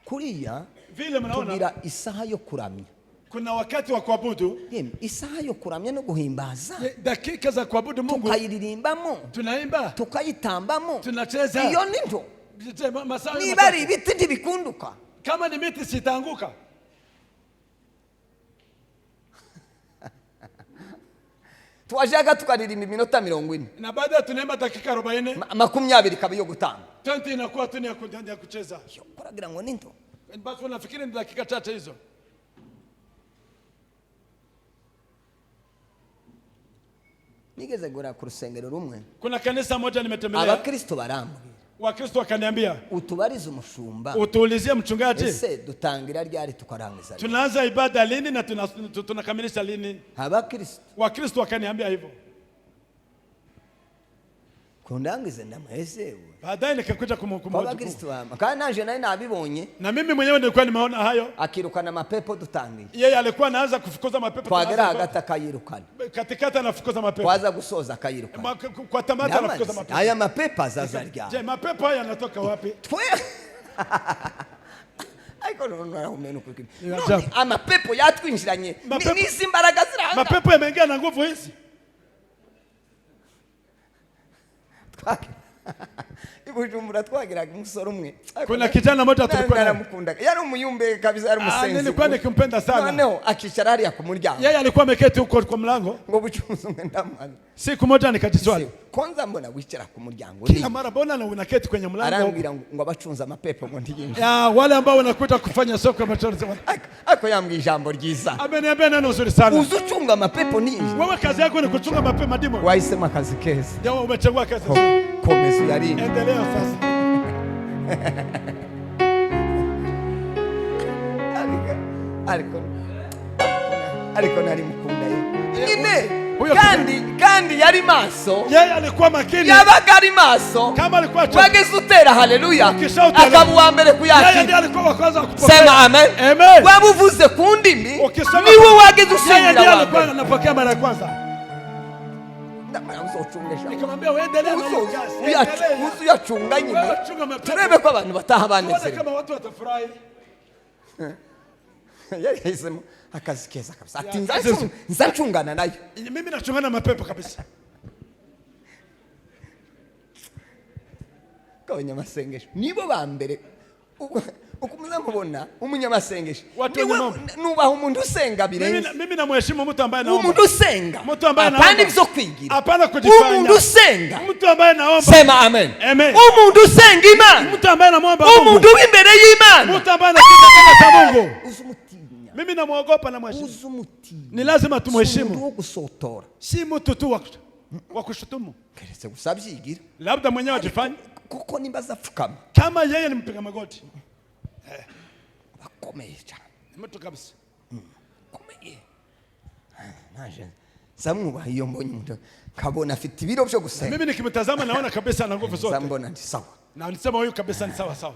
Kuriya vile mnaona tugira isaha yo kuramya. Kuna wakati wa kuabudu. Isaha yo kuramya no guhimbaza. Dakika za kuabudu Mungu. Tukayiririmbamo. Tunaimba. Tukayitambamo. Tunacheza. Iyo nindo. Niba ari ibiti ntibikunduka. Kama ni miti sitanguka. Tuwajaga tukaririmba iminota 40. Na baada tunaimba dakika 40. 20 kaba yo gutanga. 20 inakuwa tu ni ya kucheza. Kuragira ngo nindo. Basi unafikiri ni dakika chache hizo. Nigeze gora ku rusengero rumwe. Kuna kanisa moja nimetembelea. Abakristo barambwira. Wakristo wakaniambia, utubarize umushumba, utuulizie mchungaji, ese dutangira ryari tukarangiza, tunaanza ibada lini na tunakamilisha lini? Abakristo Wakristo wakaniambia hivyo. kundangiza ndamwezewe, baadaye nikakuja kumhukumu Abakristo kandi nanje naye nabibonye, na mimi mwenyewe nilikuwa nimeona hayo. Akirukana mapepo dutangiye, yeye alikuwa anaanza kufukuza mapepo, twagera hagati akayirukana, katikati anafukuza mapepo, kwaza gusoza akayirukana, kwa tamata anafukuza mapepo. Haya mapepo azazarya, je, mapepo haya yanatoka wapi? Aiko nona umenu kukini amapepo yatwinjiranye n'izi mbaraga ziranga, mapepo yameingia na nguvu hizi. Ibujumbura twagiraga umusoro umwe, kuna kijana mmoja tulikuwa naramukunda, yari umuyumbe kabisa, yari umusenzi, nilikuwa nikimpenda sana. Noneho akicara hariya ku muryango, yeye alikuwa ameketi huko kwa mlango, ngo bucuruzi ndamwana. Siku moja nikajiswali, kwanza mbona wicara ku muryango, kila mara bona na unaketi kwenye mlango, arambwira ngo abacunza amapepo ngo ndiyinje, ya wale ambao wanakuja kufanya soko machozi. Ako yambwiye ijambo ryiza, ameniambia neno zuri sana, uzucunga amapepo ninje. Wewe kazi yako ni kuchunga mapepo madimo, waisema kazi keza, ndio umechagua kazi. Komeza yari endelea sasa. Ariko nari mukunda nyine, kandi yari maso, yeye alikuwa makini, yabaga ari maso, kama alikuwa wageze utera haleluya, akabuwa mbere kuyakira, yeye ndiye alikuwa kwanza kupokea. Sema amen, amen. Wabuvuze ku ndimi, niwe wageze usingira, yeye ndiye alikuwa anapokea mara ya kwanza. Nikamwambia wewe endelea na hiyo kazi, uyachunga nyine, turebe ko abantu bataha banezerewe, kama watu watafurahi. Yahisemo akazi keza kabisa, ati nzacungana nayo, mimi nachungana mapepo kabisa. Abanyamasengesho nibo ba mbere ukumuza mubona umunyamasengesho, nubaha umuntu usenga birenze. Mimi namheshimu mtu ambaye naomba, umuntu usenga, mtu ambaye naomba, hapana ibyo kwigira, hapana kujifanya. Umuntu usenga, mtu ambaye naomba. Sema amen, amen. Umuntu usenga Imana, mtu ambaye naomba, umuntu w'imbere y'Imana, mtu ambaye anataka Mungu. Uzumutinya, mimi namuogopa na mheshimu. Uzumutinya, ni lazima tumheshimu, umuntu wo gusotora, si mtu tu wa kushutumu, keretse gusabyigira, labda mwenyewe ajifanye, kuko nimba zapfukama kama yeye ni mpiga magoti. Bakomeye cyane, mtu kabisa komeye. Naje samwubaha iyo mbonye umuntu kabona afite ibiro byo gusenga, mimi nikimtazama naona kabisa ana nguvu zote, sambona ndi sawa, na nisema huyu kabisa ni sawa sawa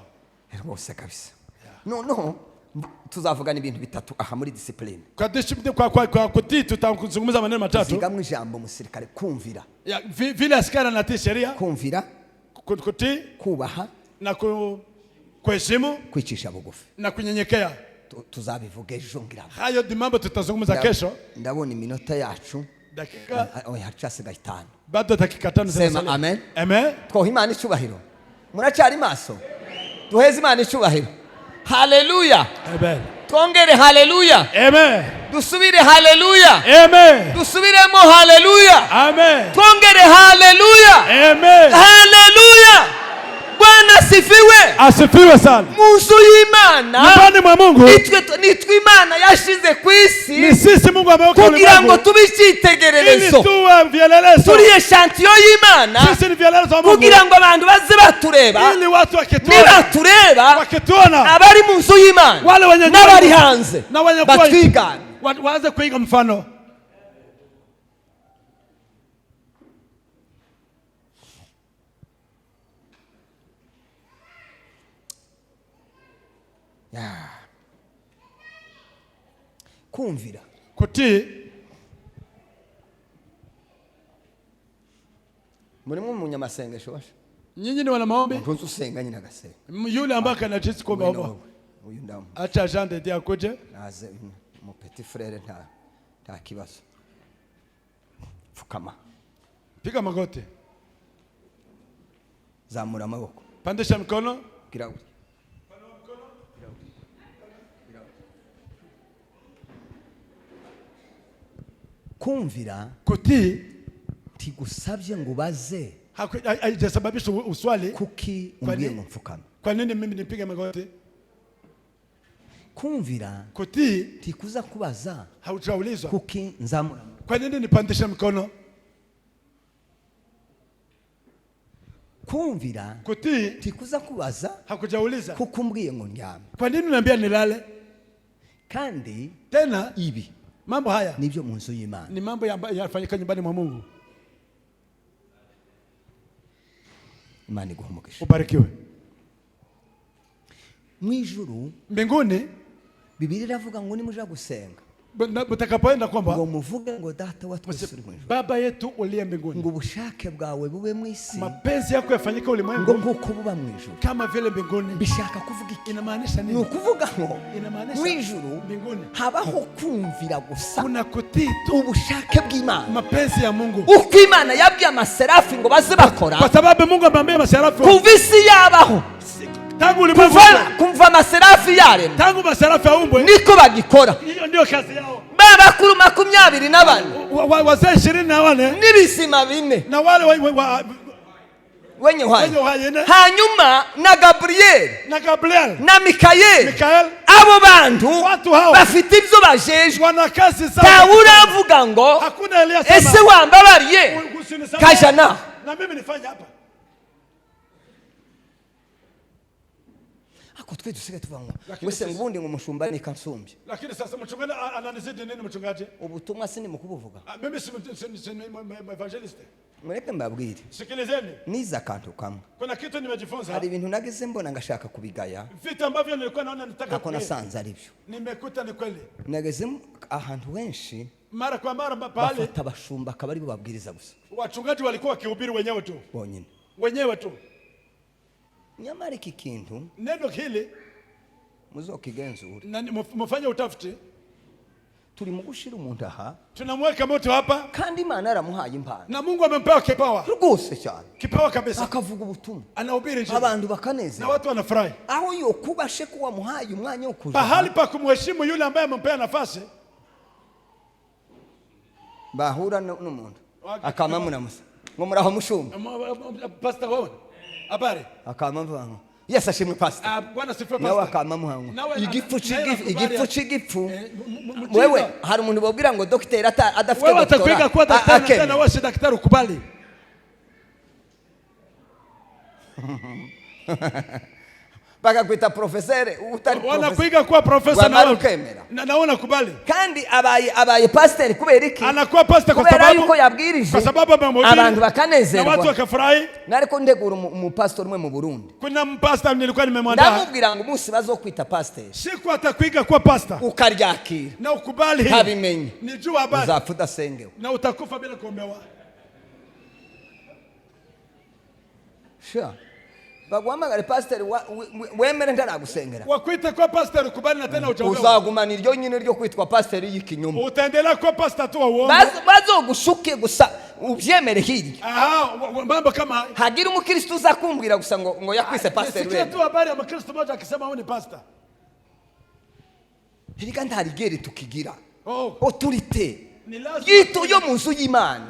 rwose kabisa. No tuzavugana ibintu bitatu aha muri discipline. Kwa kutii tutazungumza maneno matatu. Zigamwe ijambo musirikare kumvira. Vile askari anatii sheria. Kumvira. Kutii. Kubaha. Na kuheshimu. Kwicisha bugufi. Na kunyenyekea. Tuzabivuga ejo ngira. Hayo ndi mambo tutazungumza kesho. Ndabona iminota yacu. Dakika. Hacasigaye 5. Bado dakika 5 sema amen. Amen. Twoha Imana icubahiro. Muracyari maso. Duheze Imana icubahiro. Haleluya. Amen. Twongere haleluya. Amen. Dusubire haleluya. Amen. Dusubiremo haleluya. Amen. Twongere haleluya. Amen. Haleluya. Bwana asifiwe. Asifiwe sana. Munzu y'Imana. Nyumbani mwa Mungu. Nitwe Imana yashize ku isi. Ni sisi Mungu ameweka ulimwengu. Kugira ngo tubicitegererezo. Ili tuwe vielelezo. Turi echantillo y'Imana. Sisi ni vielelezo wa Mungu. Kugira ngo abantu baze batureba. Ili watu wakituona. Nibatureba. Wakituona. Abari munzu y'Imana. Wale wenye n'abari hanze. Na wenye batwigana. Waanze kuiga mfano. Kumvira. Kutii. Murimo munyamasengesho basha. Nyinyi ni wana maombi? Mpunzu usenga nyina gase. Yule ambaye anatisi kuomba omba. Uyu ndamu. Acha jande dia koje. Naze mu petit frère nta kibazo. Fukama. Piga magoti. Zamura amaboko. Pandisha mikono. Kira. Kumvira. Kutii. Tigusabye ngo baze. Haijasababisha uswali. Kuki umbie ngo mfukame. Kwa nini mimi nipige magoti? Kumvira. Kutii. Tikuza kubaza. Haujaulizwa. Kuki nzamura. Kwa nini nipandisha mikono? Kumvira. Kutii. Tikuza kubaza. Hakujauliza. Kukumbwiye ngo ndyame. Kwa nini unaniambia nilale? Kandi tena ibi mambo haya nibyo mu nzu y'Imana. Ni mambo yafanyika nyumbani mwa Mungu. Imana iguhumugisha. Ubarikiwe. Mwijuru mbinguni Biblia iravuga ngo nimuja gusenga. Mutakapoenda kwamba ngo muvuge ngo data wa twese uri mwijuru. Baba yetu uliye mbinguni. Ngo ubushake bwawe bube mu isi. Mapenzi yako yafanyike ulimwengu. Ngo nkuko buba mwijuru. Kama vile mbinguni. Bishaka kuvuga iki? Inamaanisha nini? Ni ukuvuga ngo inamaanisha mwijuru mbinguni habaho kumvira gusa. Kuna kutii ubushake bw'Imana. Mapenzi ya Mungu. Uko Imana yabwiye amaserafi ngo baze bakora. Kwa sababu Mungu amwambia maserafi. Kuvisi yabaho. Tangu ulimwengu. Kumva maserafi yare. Tangu maserafi aumbwe. Niko bagikora. Hiyo ndio kazi yao. Bakuru 24 wazee 24 n'ibisima 4 na wale wenye uhai. Hanyuma na Gabriel na Mikael abo bantu bafite ibyo bajejwe Pawulo avuga ngo ese wambabariye kajana na mimi nifanye hapa. Ako twe dusigaye tuvanga wese ngubundi ngo mushumba ni kansumbye. Lakini sasa mchungaji ananizidi nini mchungaji? Ubutumwa sini mukubuvuga. Mimi si evangelist. Mureke mbabwire. Sikilizeni. Niza kantu kamwe. Kuna kitu nimejifunza. Hari ibintu nageze mbona ngashaka kubigaya. Vitu ambavyo nilikuwa naona nitaka kuona sanza alivyo. Nimekuta ni kweli. Nageze ahantu henshi. Mara kwa mara pale. Bafata bashumba kabari babwiriza gusa. Wachungaji walikuwa wakihubiri wenyewe tu. Bonyine. Wenyewe tu. Nyamara iki kintu neno hili muzokigenzura na mufanye utafiti. Turi mu gushira umuntu aha, tunamweka moto hapa kandi Imana aramuhaye impano na Mungu amempa kipawa rwose cyane, kipawa kabisa, akavuga ubutumwa, anahubiri njini, abantu bakaneze na watu wanafurahi. Aho yo kubashe kuwa muhaye umwanya wo kuja pahali pa kumheshimu yule ambaye amempea nafasi, bahura n'umuntu akamamuna musa ngo muraho mushumba pastor wao habari akamamva Yes, ashimwe pastor. Bwana sifiwe pastor. Nawe akamamuhango. Igifu cy'igifu. Wewe hari umuntu bobwira ngo docteur adafite doctora. Wewe atakwiga kuwa daktari na wewe si daktari ukubali. bakakwita profesere utari wanakuiga kuwa profesa naona kubali. Kandi abaye pastor kubera iki? Anakuwa pastor kwa sababu yuko yabwirije abantu bakanezerwa, na watu wakafurahi. Nariko ndegura mu pastor umwe mu Burundi. Kuna mpastor nilikuwa nimemwandaa. Ndamubwira ngo umunsi bazokwita pastor, siku atakuiga kuwa pastor ukaryakira na ukubali hii, habimenye nijua habari, uzapfa udasengewe na utakufa bila kuombewa. Sure. Bagwamagare pastor wemere ntaragusengera. Wakwita kwa pastor kubali na tena ujaombewa. Uzagumana iryo nyine ryo kwitwa pastor y'ikinyoma. Utaendelea kwa pastor tu wa uongo. Bazogushuke gusa ubyemere hiri. Mambo kama hagira umukristo uzakumbwira gusa ngo yakwise pastor wewe. Sikia tu habari ya mkristo mmoja akisema huyu ni pastor. Hirika ntarigere tukigira. Autorité. Gito yo munzu y'Imana.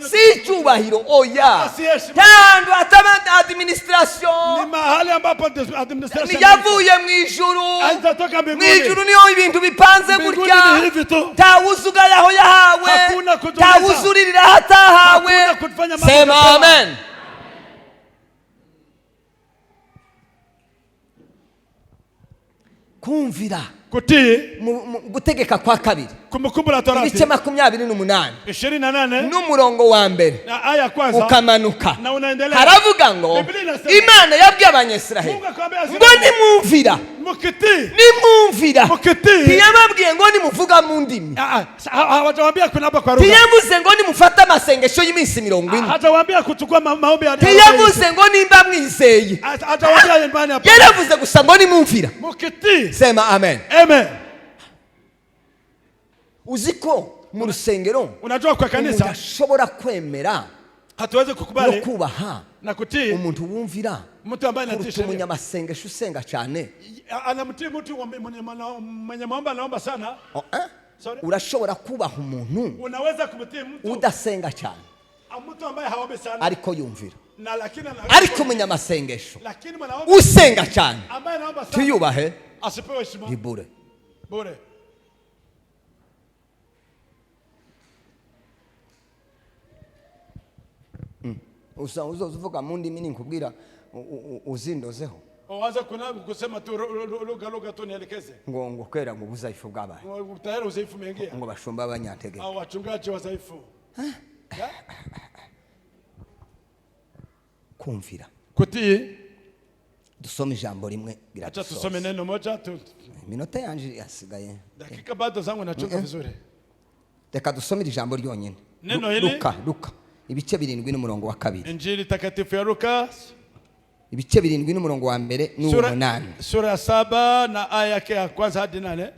Si cyubahiro oya. Tandu atamanda administration. Ni mahali ambapo administration yavuye mu ijuru. Mu ijuru niyo ibintu bipanze gutya. Tawuzuga yaho yahawe. Tawuzuririra hatahawe. Sema amen. Kumvira kutii gutegeka kwa kabiri Kumbukumbu la Torati ibice 28 28 n'umurongo wa mbere na aya kwanza ukamanuka na unaendelea. Haravuga ngo Imana yabwiye Abanyesiraheli ngo nimumvira nimumvira ntiyababwiye ngo nimuvuga mu ndimi, hawajawaambia kuna hapa kwa lugha, ntiyavuze ngo nimufata amasengesho y'iminsi 40, hajawaambia kuchukua maombi ya ntiyavuze ngo nimba mwizeye, hajawaambia imani hapa, yaravuze gusa ngo nimumvira. Sema amen. Amen. Uziko mu rusengero unajua kwa kanisa udashobora kwemera, hatuwezi kukubali no kubaha na kutii umuntu wumvira, mtu ambaye anatisha umunyamasengesho usenga cyane, anamtii mtu mwenye maombi anaomba sana. Urashobora kubaha umuntu, unaweza kumtii mtu udasenga cyane, mtu ambaye haombi sana ariko yumvira, na lakini ariko umunyamasengesho usenga cyane ambaye anaomba sana tuyubahe, asipewe heshima bure bure. uvuga mu ndimi nikubwira uzindozeho, waza kuna kusema tu lugha tu nielekeze ngo kwera ngo buzaifu bwabaye, tayari uzaifu mengia, ngo bashomba abanyantege au wachungaji wazaifu. Kumvira kutii. Dusome ijambo rimwe acha tusome neno moja tu, minota yanje yasigaye, dakika bado zangu nachunga vizuri. Reka dusome ijambo ryonyine, neno hili Luka ibice 7 n'umurongo wa 2. Injili takatifu ya Luka ibice 7 n'umurongo wa 2 n'u8. Sura ya 7 na aya yake ya kwanza hadi 8.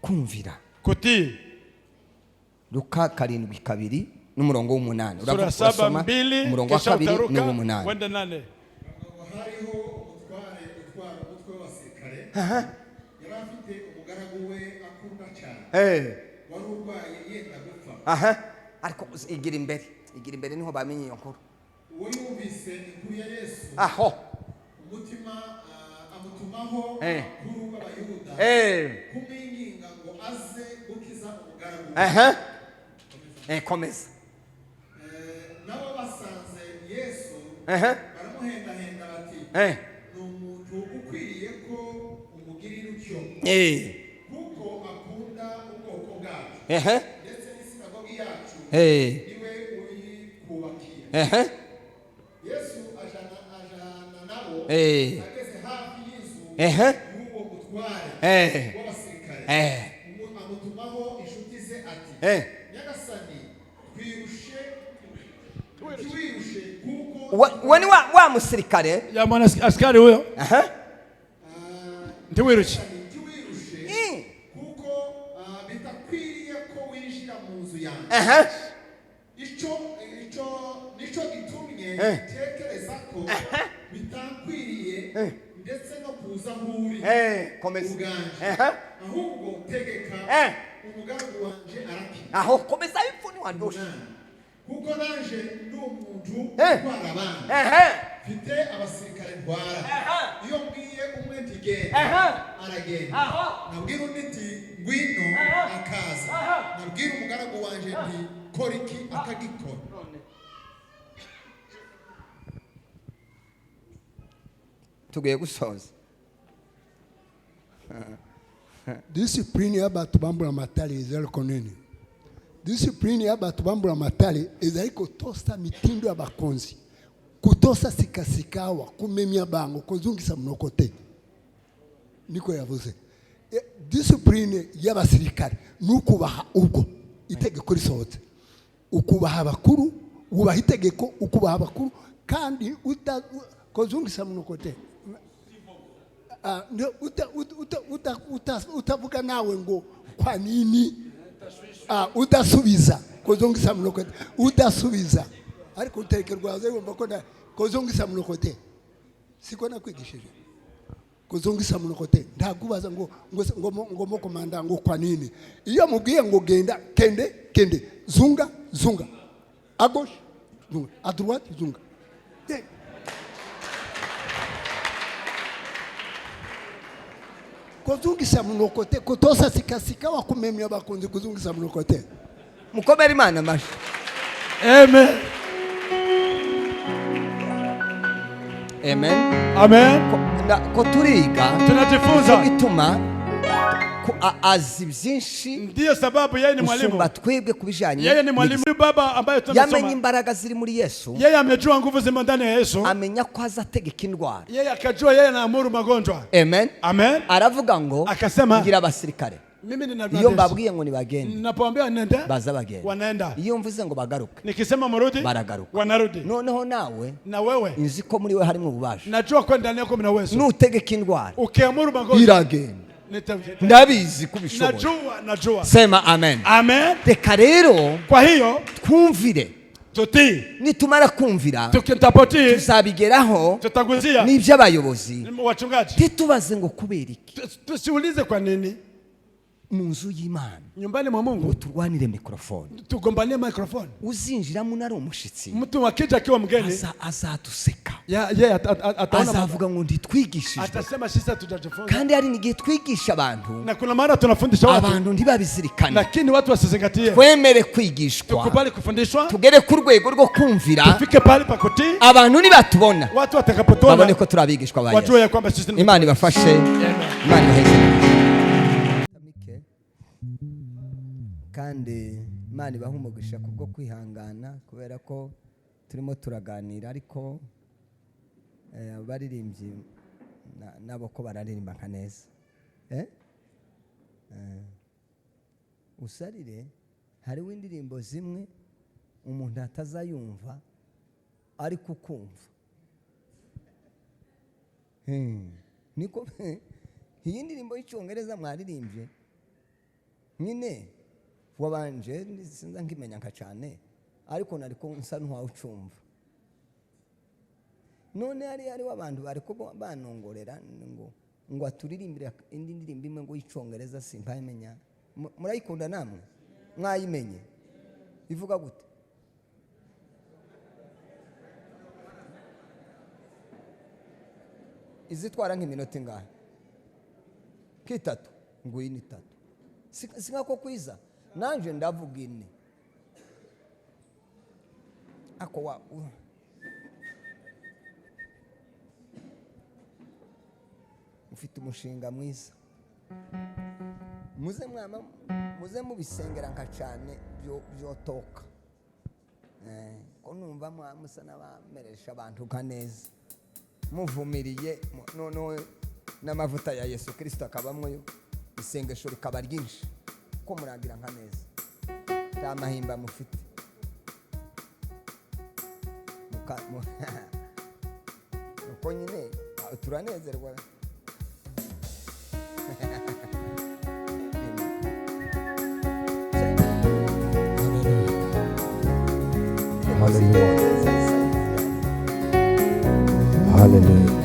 Kumvira kutii. Luka 7:2 n'umurongo w'8. Sura 7:2 umurongo wa 2 n'u8. Wenda 8. Hariho umutwe w'abasirikare yari afite umugaragu we akunda cyane, wari urwaye yenda gupfa. Ariko igira imbere niho bamenye iyo nkuru. Uwo yumvise inkuru ya Yesu aho umutima amutumaho kuri w'Abayuda kumwinginga ngo aze gukiza umugaragu we. Komeza. Nabo basanze Yesu baramuhendahenda bati ni umuntu ukwiriye ko umugirira utyo kuko akunda ubwoko bwacu ndetse n'isinagogi yacu niwe uri kubakira. Yesu ajana nabo ageze hafi y'inzu y'uwo mutware w'abasirikare, amutumaho inshuti ze ati Nyagasani twirushe kuko wani wa musirikare ya mwana askari huyo ntiwirushe kuko bitakwiriye ko winjira mu nzu yanjye. Nico gitumye tekereza ko bitakwiriye ndetse no kuza nk'uri ubwanje, ahubwo tegeka umugaragu wanje arakira. Aho komeza ipfuni wandoshe kuko nanje ndi umuntu utwara abandi, mfite abasirikare ntwara. Iyo mbwiye umwe nti genda aragenda, nabwira undi nti ngwino akaza, nabwira umugaragu wanje nti kora iki akagikora. tugiye gusoza. Discipline y'abantu bambura amatali ezali konene. Discipline y'abantu bambura amatali ezali kotosa mitindo y'abakonzi. Kutosa sikasikawa kumemya bango kozungisa munoko te. Niko yavuze. Discipline y'abasirikare nukubaha ubwo itegeko risohotse. Ukubaha abakuru, ubaha itegeko, ukubaha abakuru kandi kozungisa munoko te. Utavuga nawe ngo kwa nini udasubiza kozongisa munokote udasubiza ariko utekerwaze wumva ko kozongisa munokote siko nakwigishije kozongisa munokote ndakubaza ngo mo komanda ngo kwa nini iyo mubwiye ngo genda kende zunga à gauche zunga à droite zunga kuzungisa munokote kutosa sikasika wa kumemya bakunze kuzungisa munokote mukomera Imana mashi. Amen. Amen. Amen. Ko turiga tunajifunza bituma azi byinshi. Ndiyo sababu yeye ni mwalimu. Usumba twebwe kubijanye. Yeye ni mwalimu baba ambaye tunasoma. Yamenye imbaraga ziri muri Yesu. Yeye amejua nguvu zimo ndani ya Yesu. Amenya ko azategeka indwara. Yeye akajua yeye anaamuru magonjwa. Amen. Amen. Aravuga ngo akasema ngira abasirikare. Mimi nina iyo mbabwiye ngo nibagende. Napoambia nende baza bagende. Wanaenda. Iyo mvuze ngo bagaruke. Nikisema murudi baragaruka. Wanarudi. Noneho nawe na wewe inzi ko muri we harimo ububasha. Najua kwa ndani yako mna uwezo. Nutegeka indwara. Ukiamuru magonjwa iragenda. Ndabizi kubishoboye. Najua. Sema amen. Amen. Reka rero kwa hiyo twumvire. Tuti. Nitumara kumvira. Tukitapoti. Tuzabigeraho. Tutaguzia. Nibyo abayobozi. Wachungaji. Titubaze ngo kubera iki. Tusiulize kwa nini. Mu nzu y'Imana. Nyumbani mwa Mungu. Turwanire microphone. Tugombanie microphone. Uzinjiramo nari umushitsi. Mtu akija akiwa mgeni. Azatuseka. Yeye ataona azavuga ngo nditwigishije. Atasema sisi tujajifunza. Kandi ari nigiye twigisha abantu. Na kuna mara tunafundisha watu. Abantu ntibabizirikana. Lakini watu wasizingatie. Twemere kwigishwa. Tukubali kufundishwa. Tugere ku rwego rwo kumvira. Tufike pale pa kutii. Abantu nibatubona. Watu watakapotona. Babone ko turabigishwa baye. Wajue ya kwamba sisi ni Imana ibafashe. Imana ibaheze. Kandi Imana ibaha umugisha kubwo kwihangana kubera ko turimo turaganira ariko baririmbyi nabo ko bararirimba nka neza. Usarire hariho indirimbo zimwe umuntu atazayumva ariko ukumva. Niko iyi ndirimbo y'Icyongereza mwaririmbye nyine wabanje sinza nkimenya nka cyane ariko nariko nsa ntwawe ucumva. None ari wabantu bariko banongorera ngo aturirimbire indi ndirimbo imwe ngo y'Icyongereza simpamenya. Murayikunda namwe mwayimenye ivuga gute? Izitwara nk'iminota ingahe? Kitatu ngo yini tatu. Singa ko kwiza nanje ndavuga ine ako wa ufite umushinga mwiza muze mubisengera nka cyane byotoka ko numva musa n'abameresha abantu kaneza muvumiriye none n'amavuta ya Yesu Kristo akabamwe isengesho rikaba ryinshi ko muragira nka neza ta mahimba mufite uko nyine turanezerwa. Hallelujah.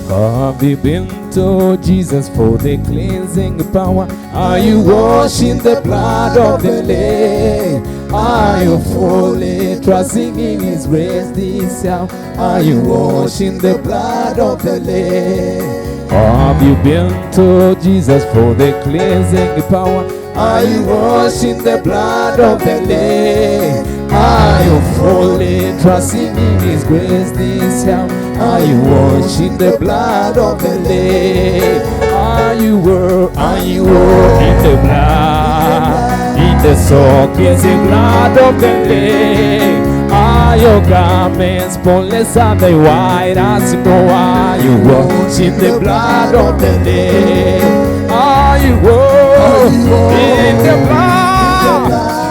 Have you been to Jesus for the cleansing power? Are you washed in the blood of the Lamb? Are you fully trusting in His grace this hour? Are you washing the blood of the Lamb? Or have you been to Jesus for the cleansing power? Are you washing the blood of the Lamb? Are you fully trusting in His grace this hour? Are you washing the blood of the Lamb? Are you in the blood, in the soaking blood of the Lamb? Are your garments spotless and they white as snow? Are you washing the blood of the Lamb? Are you in the blood,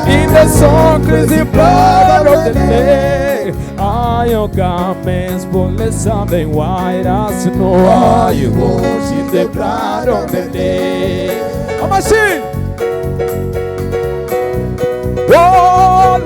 in the soaking blood of the Lamb? Are your garments spotless and they white as snow? Are you washing the blood of the Lamb? A machine! Oh,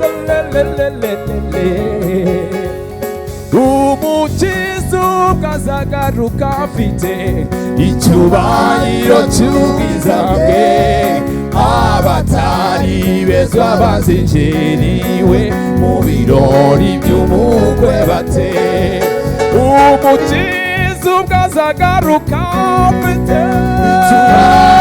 umukiza ukazagaruka afite icyubahiro cy'ubwiza bwe, abatari bezwa bazinjiriwe mu birori by'umukwe bate. Umukiza ukazagaruka afite icyubahiro,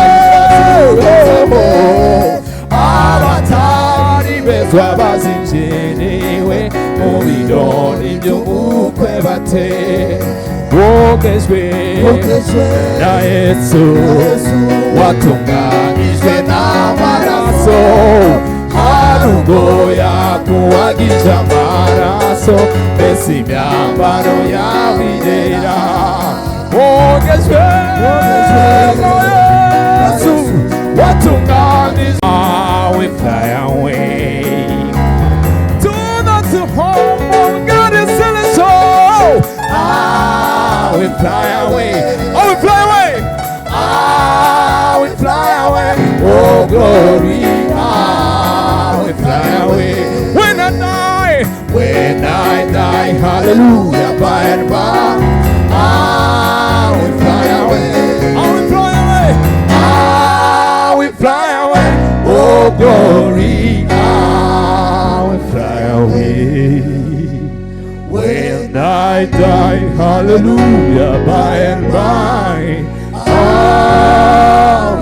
abatari bezwa bazinjiriwe mu birori by'umukwe bate. Wogejwe na Yesu, watunganijwe n'amaraso, hari ubwo yakuwagije amaraso, mbese imyambaro yawe irera. Wogejwe na Yesu, watunganijwe. We fly away to the home of God is in the soul. We fly away. Oh, we fly away. We fly away. Oh, glory. We fly away. When I die, hallelujah, by and by. We fly away. We fly away. We fly away. Oh, glory, we fly away. When I die, hallelujah, by and by,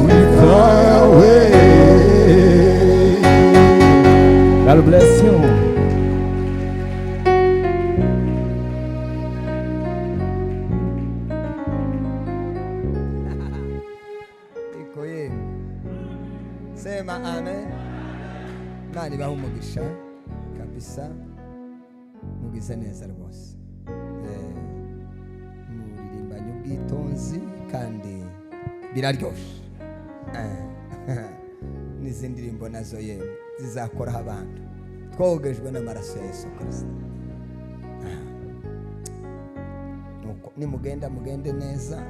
we fly away. God bless you. Sema amen. Nani baho umugisha kabisa, mugize neza rwose, muririmbanye ubwitonzi kandi biraryoshe. N'izindi ndirimbo nazo yewe zizakoraho abantu twogejwe n'amaraso ya Yesu Kristo. Nuko nimugenda mugende neza,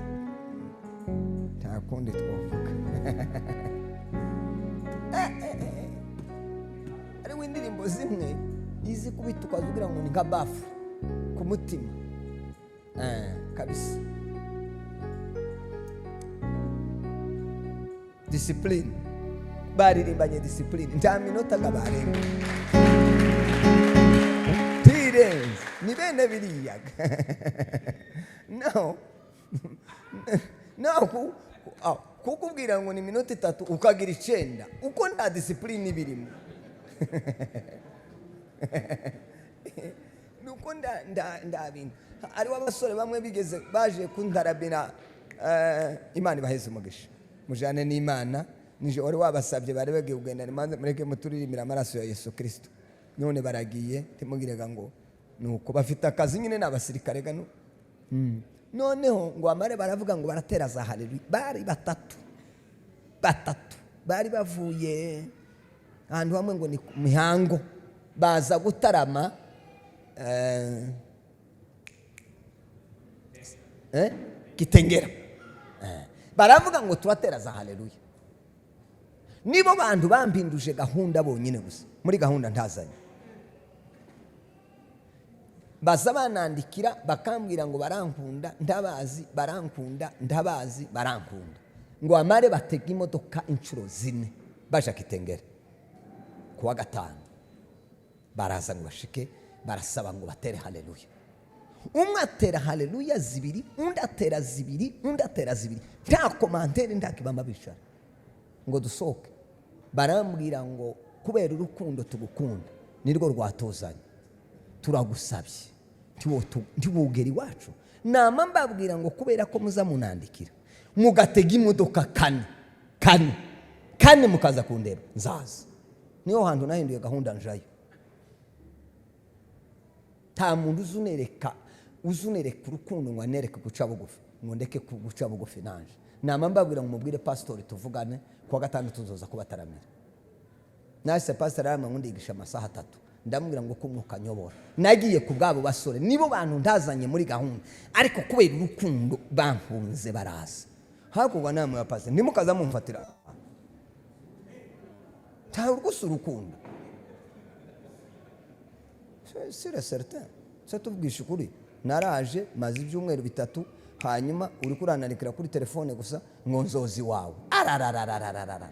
nta kundi twovuga. Ariwe indirimbo zimwe izi kubita ukazugira ngo ni nka bafu ku mutima kabisa. Discipline, baririmbanye discipline, nta minota gabarenga tirenze ni bene biriyaga. No kukubwira ngo ni minota 3 ukagira 9 uko nta discipline birimo. Nuko ndabintu ari w'abasore bamwe bigeze baje kundarabira, Imana ibaheze umugisha, mujane n'Imana nije wari wabasabye bari bagiye kugenda nimanze mureke muturirimira amaraso ya Yesu Kristo, none baragiye timugirega ngo nuko bafite akazi nyine n'abasirikare gano. Noneho ngo amare baravuga ngo baratera za haleluya, bari batatu bari bavuye ahantu hamwe ngo ni mihango, baza gutarama Kitengera, baravuga ngo turatera za haleluya. Nibo bantu bampinduje gahunda bonyine gusa, muri gahunda ntazanye. Baza banandikira bakambwira ngo barankunda ndabazi, barankunda ndabazi, barankunda, ngo amare batega imodoka inshuro 4 baje Kitengera kuwa 5. baraza ngo bashike barasaba ngo batere haleluya. Umwe atera haleluya zibiri, undi atera zibiri, undi atera zibiri, nta komantere nta kibamba bicara ngo dusohoke. Barambwira ngo kubera urukundo tugukunda nirwo rwatozanye, turagusabye ntibugere iwacu. Nama mbabwira ngo kubera ko muza munandikira mugatega imodoka kane mukaza kundeba nzaza. Niyo hantu nahinduye gahunda njayo. Nta muntu uzunereka urukundo ngo anereke guca bugufi, ngo ndeke guca bugufi nanje. Nama mbabwira ngo mubwire pastor tuvugane kuwa gatandatu tuzoza kubataramira. Nase pastor arama ngo ndigisha amasaha 3. Ndamubwira ngo kumwuka nyobora. Nagiye ku bwabo basore nibo bantu ndazanye muri gahunda, ariko kubera urukundo bankunze baraza. Hakurwa namwe ya pastor nimukaza mumfatira. Ta urgusa urukundo. C'est certain. Tuvugisha ukuri. Naraje maze ibyumweru 3 hanyuma uri kuranarikira kuri telefone gusa ngo nzozi wawe. Arararararara.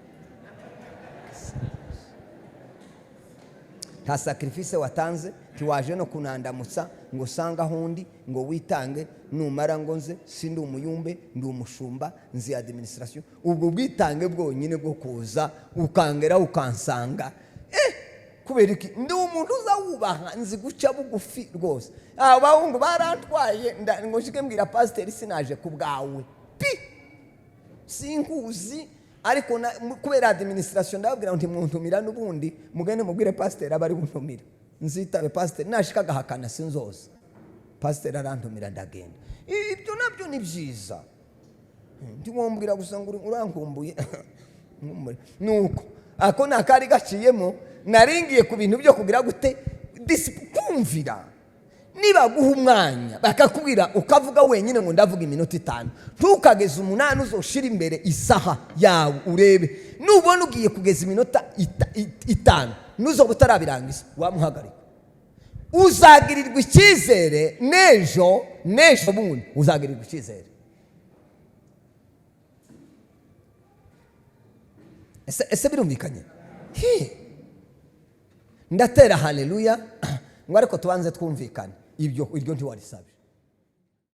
Nta sacrifice watanze, tiwaje no kunandamutsa ngo sanga hundi ngo witange numara ngo nze sindi umuyumbe ndi umushumba nzi administration. Ubwo bwitange bwonyine bwo kuza ukangera ukansanga kubera iki ndi umuntu uzawubaha nzi guca bugufi rwose. Abahungu barantwaye ngo shike mbwira pastor sinaje ku bwawe sinkuzi, ariko kubera administration ndabwira nti muntumira n'ubundi mugende mubwire pastor abari buntumira nzitabe pastor nashika gahakana sinzoza. Pastor arantumira ndagenda. Ibyo nabyo ni byiza. Ndimombwira gusa ngo urankumbuye nuko ako nakari gaciyemo naringiye ku bintu byo kugira gute kumvira. Niba guha umwanya bakakubwira ukavuga wenyine ngo ndavuga iminota 5 ntukageze 8 uzoshira imbere isaha yawe urebe. Nubona ugiye kugeza iminota 5 nuzo butarabirangiza wamuhagarika. Uzagirirwa icyizere nejo bundi uzagirirwa icyizere. Ese birumvikanye? Ndatera haleluya ngo ariko tubanze twumvikane iryo ntiwarisabye.